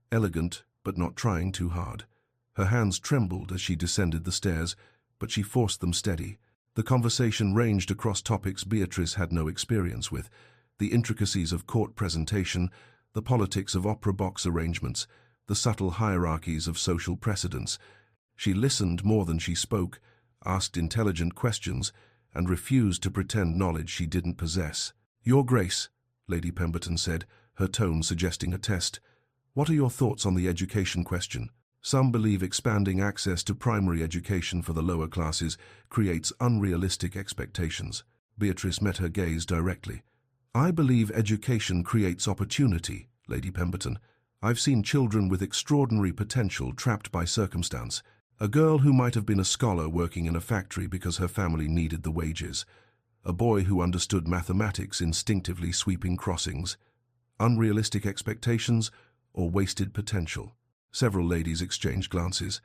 elegant but not trying too hard. Her hands trembled as she descended the stairs, but she forced them steady. The conversation ranged across topics Beatrice had no experience with: the intricacies of court presentation, the politics of opera box arrangements, the subtle hierarchies of social precedence. She listened more than she spoke, asked intelligent questions, and refused to pretend knowledge she didn't possess. "Your Grace," Lady Pemberton said, her tone suggesting a test, "what are your thoughts on the education question? Some believe expanding access to primary education for the lower classes creates unrealistic expectations." Beatrice met her gaze directly. "I believe education creates opportunity, Lady Pemberton. I've seen children with extraordinary potential trapped by circumstance. A girl who might have been a scholar working in a factory because her family needed the wages. A boy who understood mathematics instinctively sweeping crossings. Unrealistic expectations or wasted potential?" Several ladies exchanged glances.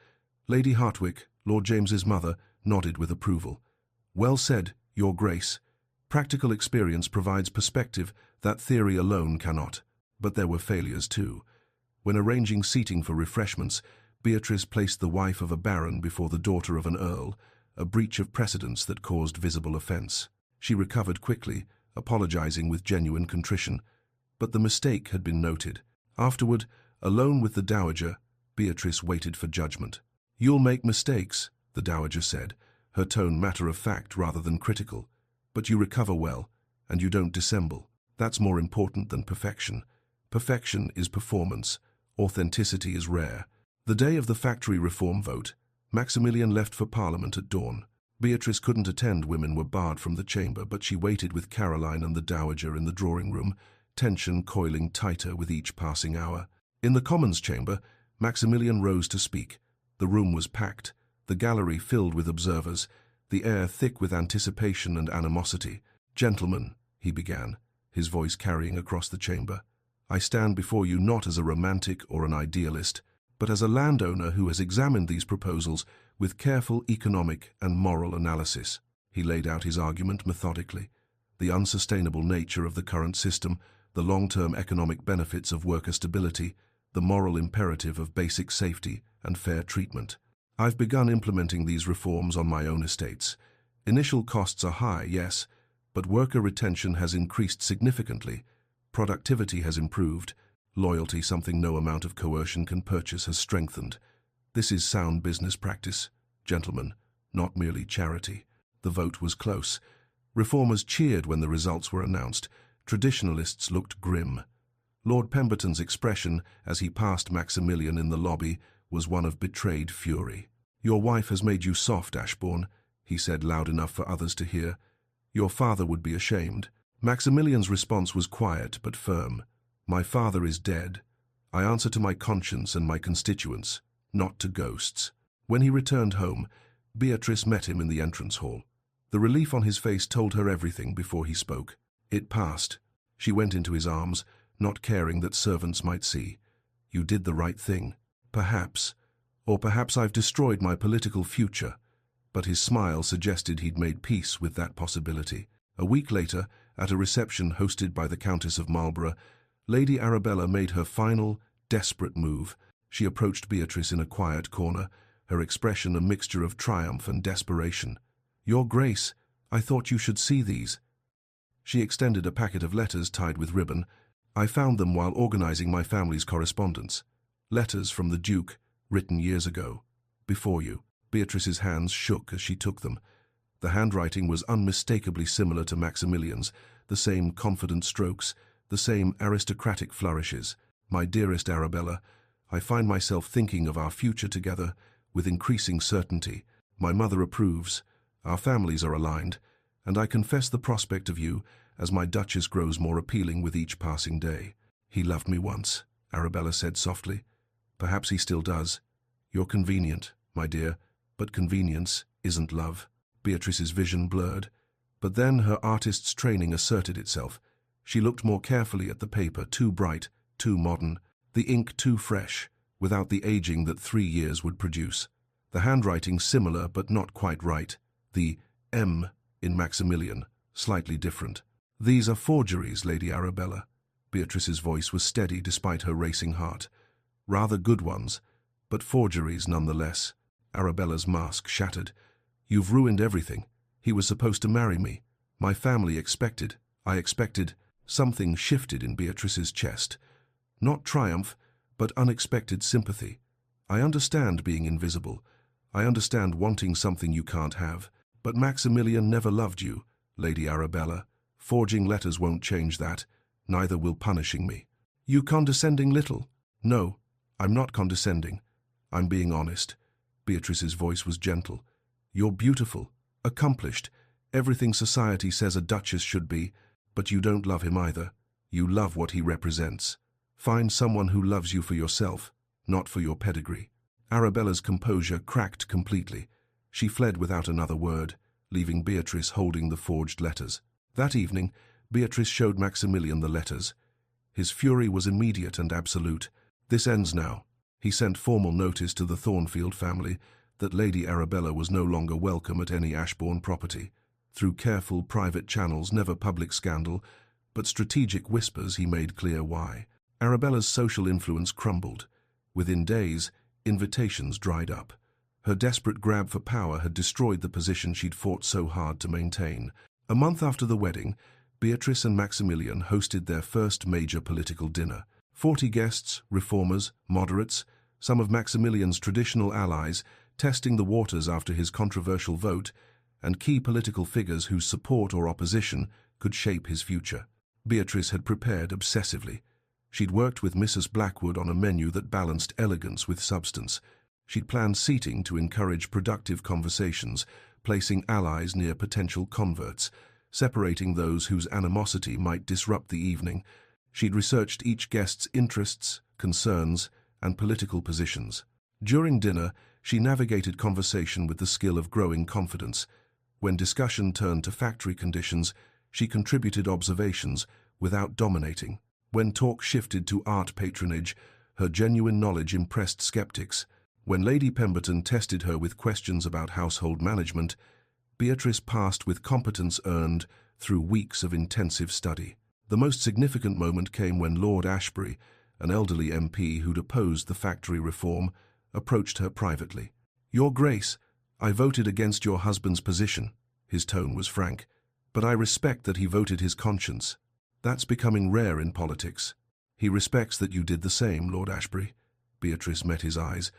Lady Hartwick, Lord James's mother, nodded with approval. "Well said, Your Grace. Practical experience provides perspective that theory alone cannot." But there were failures too. When arranging seating for refreshments, Beatrice placed the wife of a baron before the daughter of an earl, a breach of precedence that caused visible offence. She recovered quickly, apologizing with genuine contrition. But the mistake had been noted. Afterward, alone with the Dowager, Beatrice waited for judgment. "You'll make mistakes," the Dowager said, her tone matter-of-fact rather than critical. "But you recover well, and you don't dissemble. That's more important than perfection. Perfection is performance. Authenticity is rare." The day of the factory reform vote, Maximilian left for Parliament at dawn. Beatrice couldn't attend. Women were barred from the chamber, but she waited with Caroline and the Dowager in the drawing room, tension coiling tighter with each passing hour. In the Commons chamber, Maximilian rose to speak. The room was packed, the gallery filled with observers, the air thick with anticipation and animosity. "Gentlemen," he began, his voice carrying across the chamber, "I stand before you not as a romantic or an idealist, but as a landowner who has examined these proposals with careful economic and moral analysis." He laid out his argument methodically: the unsustainable nature of the current system, the long-term economic benefits of worker stability, the moral imperative of basic safety and fair treatment. "I've begun implementing these reforms on my own estates. Initial costs are high, yes, but worker retention has increased significantly, productivity has improved, Loyalty, something no amount of coercion can purchase, has strengthened. This is sound business practice, gentlemen, not merely charity. The vote was close. Reformers cheered when the results were announced. Traditionalists looked grim. Lord Pemberton's expression as he passed Maximilian in the lobby was one of betrayed fury. "Your wife has made you soft, Ashbourne," he said loud enough for others to hear. "Your father would be ashamed." Maximilian's response was quiet but firm. "My father is dead. I answer to my conscience and my constituents, not to ghosts." When he returned home, Beatrice met him in the entrance hall. The relief on his face told her everything before he spoke. It passed. She went into his arms, not caring that servants might see. "You did the right thing. Perhaps. Or perhaps I've destroyed my political future." But his smile suggested he'd made peace with that possibility. A week later, at a reception hosted by the Countess of Marlborough, Lady Arabella made her final, desperate move. She approached Beatrice in a quiet corner, her expression a mixture of triumph and desperation. "Your Grace, I thought you should see these." She extended a packet of letters tied with ribbon. "I found them while organizing my family's correspondence. Letters from the Duke, written years ago. Before you." Beatrice's hands shook as she took them. The handwriting was unmistakably similar to Maximilian's, the same confident strokes, the same aristocratic flourishes. "My dearest Arabella, I find myself thinking of our future together with increasing certainty. My mother approves, our families are aligned, and I confess the prospect of you as my Duchess grows more appealing with each passing day." "He loved me once," Arabella said softly. "Perhaps he still does. You're convenient, my dear, but convenience isn't love." Beatrice's vision blurred, but then her artist's training asserted itself. She looked more carefully at the paper, too bright, too modern, the ink too fresh, without the aging that 3 years would produce. The handwriting similar but not quite right. The M in Maximilian, slightly different. "These are forgeries, Lady Arabella." Beatrice's voice was steady despite her racing heart. "Rather good ones, but forgeries nonetheless." Arabella's mask shattered. "You've ruined everything. He was supposed to marry me. My family expected. I expected." Something shifted in Beatrice's chest. Not triumph, but unexpected sympathy. "I understand being invisible. I understand wanting something you can't have. But Maximilian never loved you, Lady Arabella. Forging letters won't change that. Neither will punishing me." "You condescending little." "No, I'm not condescending. I'm being honest." Beatrice's voice was gentle. "You're beautiful, accomplished, everything society says a duchess should be, but you don't love him either. You love what he represents. Find someone who loves you for yourself, not for your pedigree." Arabella's composure cracked completely. She fled without another word, leaving Beatrice holding the forged letters. That evening, Beatrice showed Maximilian the letters. His fury was immediate and absolute. "This ends now." He sent formal notice to the Thornfield family that Lady Arabella was no longer welcome at any Ashbourne property. Through careful private channels, never public scandal, but strategic whispers, he made clear why. Arabella's social influence crumbled. Within days, invitations dried up. Her desperate grab for power had destroyed the position she'd fought so hard to maintain. A month after the wedding, Beatrice and Maximilian hosted their first major political dinner. 40 guests, reformers, moderates, some of Maximilian's traditional allies, testing the waters after his controversial vote, and key political figures whose support or opposition could shape his future. Beatrice had prepared obsessively. She'd worked with Mrs. Blackwood on a menu that balanced elegance with substance. She'd planned seating to encourage productive conversations, placing allies near potential converts, separating those whose animosity might disrupt the evening. She'd researched each guest's interests, concerns, and political positions. During dinner, she navigated conversation with the skill of growing confidence. When discussion turned to factory conditions, she contributed observations without dominating. When talk shifted to art patronage, her genuine knowledge impressed skeptics. When Lady Pemberton tested her with questions about household management, Beatrice passed with competence earned through weeks of intensive study. The most significant moment came when Lord Ashbury, an elderly MP who'd opposed the factory reform, approached her privately. "Your Grace, I voted against your husband's position." His tone was frank. "But I respect that he voted his conscience. That's becoming rare in politics." He respects that you did the same, Lord Ashbury. Beatrice met his eyes.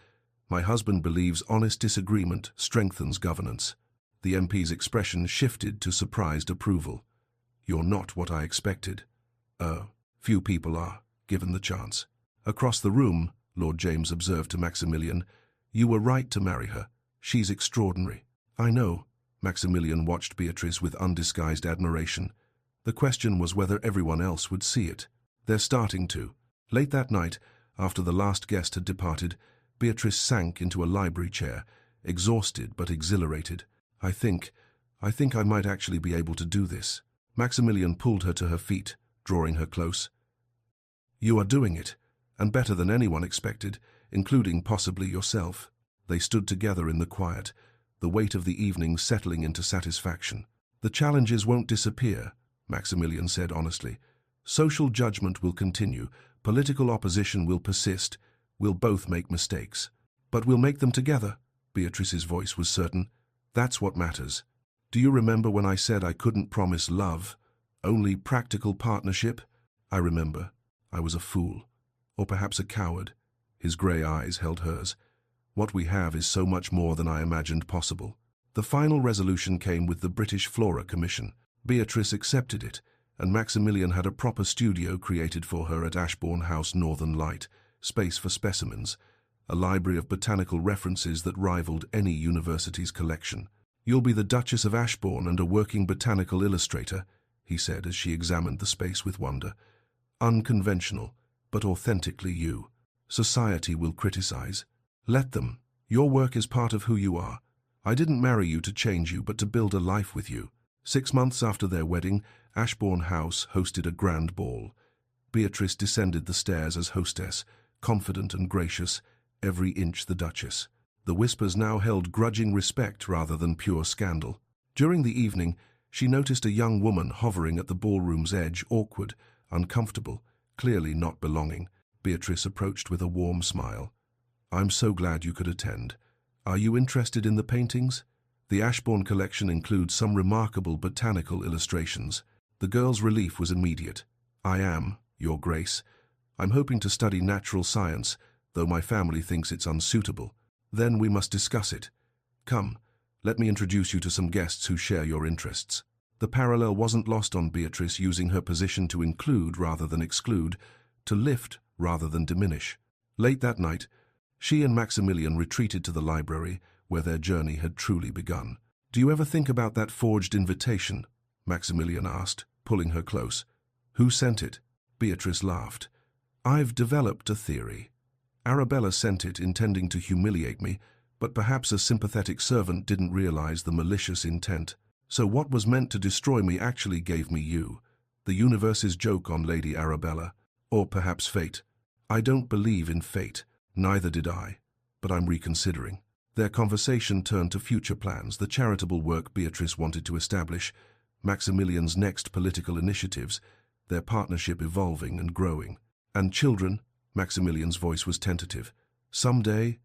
My husband believes honest disagreement strengthens governance. The MP's expression shifted to surprised approval. You're not what I expected. Few people are, given the chance. Across the room, Lord James observed to Maximilian, you were right to marry her. She's extraordinary. I know. Maximilian watched Beatrice with undisguised admiration. The question was whether everyone else would see it. They're starting to. Late that night, after the last guest had departed, Beatrice sank into a library chair, exhausted but exhilarated. I think I might actually be able to do this. Maximilian pulled her to her feet, drawing her close. You are doing it, and better than anyone expected, including possibly yourself. They stood together in the quiet, the weight of the evening settling into satisfaction. The challenges won't disappear, Maximilian said honestly. Social judgment will continue, political opposition will persist, we'll both make mistakes. But we'll make them together, Beatrice's voice was certain. That's what matters. Do you remember when I said I couldn't promise love, only practical partnership? I remember. I was a fool, or perhaps a coward. His grey eyes held hers. What we have is so much more than I imagined possible. The final resolution came with the British Flora Commission. Beatrice accepted it, and Maximilian had a proper studio created for her at Ashbourne House Northern Light, space for specimens, a library of botanical references that rivaled any university's collection. You'll be the Duchess of Ashbourne and a working botanical illustrator, he said as she examined the space with wonder. Unconventional, but authentically you. Society will criticize. Let them. Your work is part of who you are. I didn't marry you to change you, but to build a life with you. 6 months after their wedding, Ashbourne House hosted a grand ball. Beatrice descended the stairs as hostess, confident and gracious, every inch the Duchess. The Whispers now held grudging respect rather than pure scandal. During the evening, she noticed a young woman hovering at the ballroom's edge, awkward, uncomfortable, clearly not belonging. Beatrice approached with a warm smile. I'm so glad you could attend. Are you interested in the paintings? The Ashbourne collection includes some remarkable botanical illustrations. The girl's relief was immediate. I am, Your Grace. I'm hoping to study natural science, though my family thinks it's unsuitable. Then we must discuss it. Come, let me introduce you to some guests who share your interests. The parallel wasn't lost on Beatrice, using her position to include rather than exclude, to lift rather than diminish. Late that night, she and Maximilian retreated to the library, where their journey had truly begun. Do you ever think about that forged invitation? Maximilian asked, pulling her close. Who sent it? Beatrice laughed. I've developed a theory. Arabella sent it intending to humiliate me, but perhaps a sympathetic servant didn't realize the malicious intent. So what was meant to destroy me actually gave me you. The universe's joke on Lady Arabella. Or perhaps fate. I don't believe in fate. Neither did I. But I'm reconsidering. Their conversation turned to future plans, the charitable work Beatrice wanted to establish, Maximilian's next political initiatives, their partnership evolving and growing. And children, Maximilian's voice was tentative. Someday,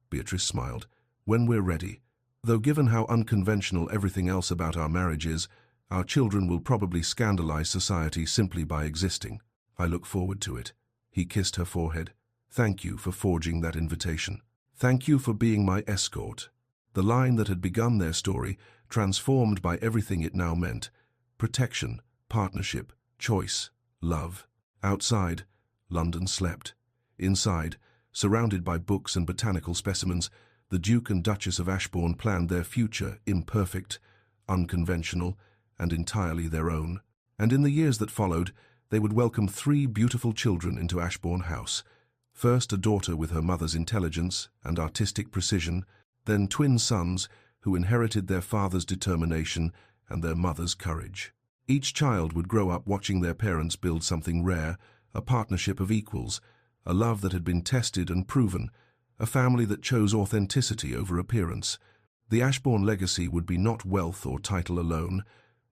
Beatrice smiled, when we're ready. Though given how unconventional everything else about our marriage is, our children will probably scandalize society simply by existing. I look forward to it. He kissed her forehead. Thank you for forging that invitation. Thank you for being my escort. The line that had begun their story, transformed by everything it now meant. Protection, partnership, choice, love. Outside, London slept. Inside, surrounded by books and botanical specimens, the Duke and Duchess of Ashbourne planned their future, imperfect, unconventional, and entirely their own. And in the years that followed, they would welcome 3 beautiful children into Ashbourne House. First a daughter with her mother's intelligence and artistic precision, then twin sons who inherited their father's determination and their mother's courage. Each child would grow up watching their parents build something rare, a partnership of equals, a love that had been tested and proven, a family that chose authenticity over appearance. The Ashbourne legacy would be not wealth or title alone,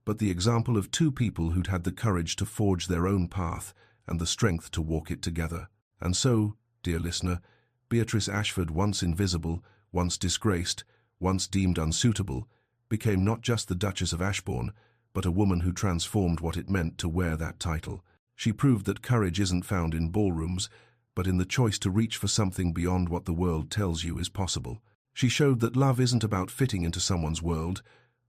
but the example of 2 people who'd had the courage to forge their own path and the strength to walk it together. And so, dear listener, Beatrice Ashford, once invisible, once disgraced, once deemed unsuitable, became not just the Duchess of Ashbourne, but a woman who transformed what it meant to wear that title. She proved that courage isn't found in ballrooms, but in the choice to reach for something beyond what the world tells you is possible. She showed that love isn't about fitting into someone's world,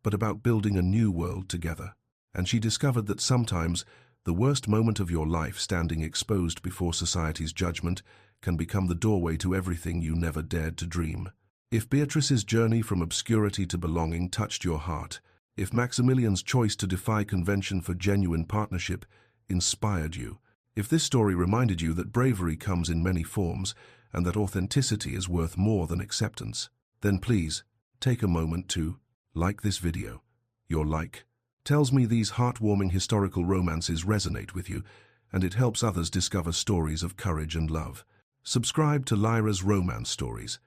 but about building a new world together. And she discovered that sometimes the worst moment of your life, standing exposed before society's judgment, can become the doorway to everything you never dared to dream. If Beatrice's journey from obscurity to belonging touched your heart, if Maximilian's choice to defy convention for genuine partnership inspired you, if this story reminded you that bravery comes in many forms and that authenticity is worth more than acceptance, then please take a moment to like this video. Your like tells me these heartwarming historical romances resonate with you, and it helps others discover stories of courage and love. Subscribe to Lyra's Romance Stories.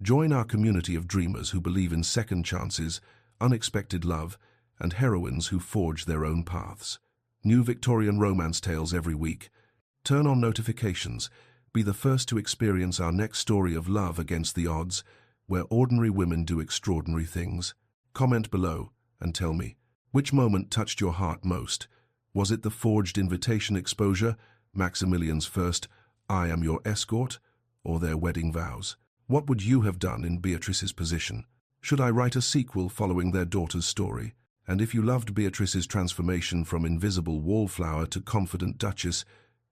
Join our community of dreamers who believe in second chances, unexpected love, and heroines who forge their own paths. New Victorian romance tales every week. Turn on notifications. Be the first to experience our next story of love against the odds, where ordinary women do extraordinary things. Comment below and tell me, which moment touched your heart most? Was it the forged invitation exposure, Maximilian's first "I am your escort," or their wedding vows? What would you have done in Beatrice's position? Should I write a sequel following their daughter's story? And if you loved Beatrice's transformation from invisible wallflower to confident duchess,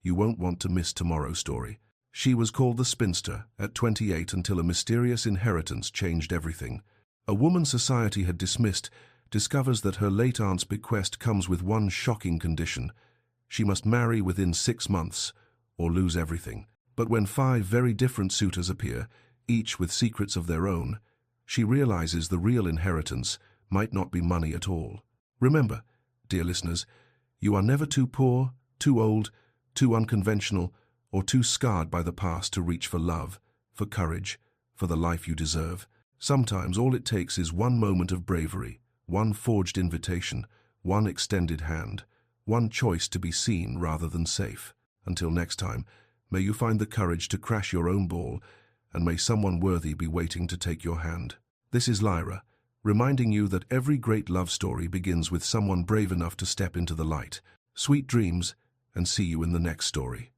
you won't want to miss tomorrow's story. She was called the spinster at 28 until a mysterious inheritance changed everything. A woman society had dismissed discovers that her late aunt's bequest comes with one shocking condition: she must marry within 6 months or lose everything. But when 5 very different suitors appear, each with secrets of their own, she realizes the real inheritance might not be money at all. Remember, dear listeners, you are never too poor, too old, too unconventional, or too scarred by the past to reach for love, for courage, for the life you deserve. Sometimes all it takes is one moment of bravery, one forged invitation, one extended hand, one choice to be seen rather than safe. Until next time, may you find the courage to crash your own ball, and may someone worthy be waiting to take your hand. This is Lyra, reminding you that every great love story begins with someone brave enough to step into the light. Sweet dreams, and see you in the next story.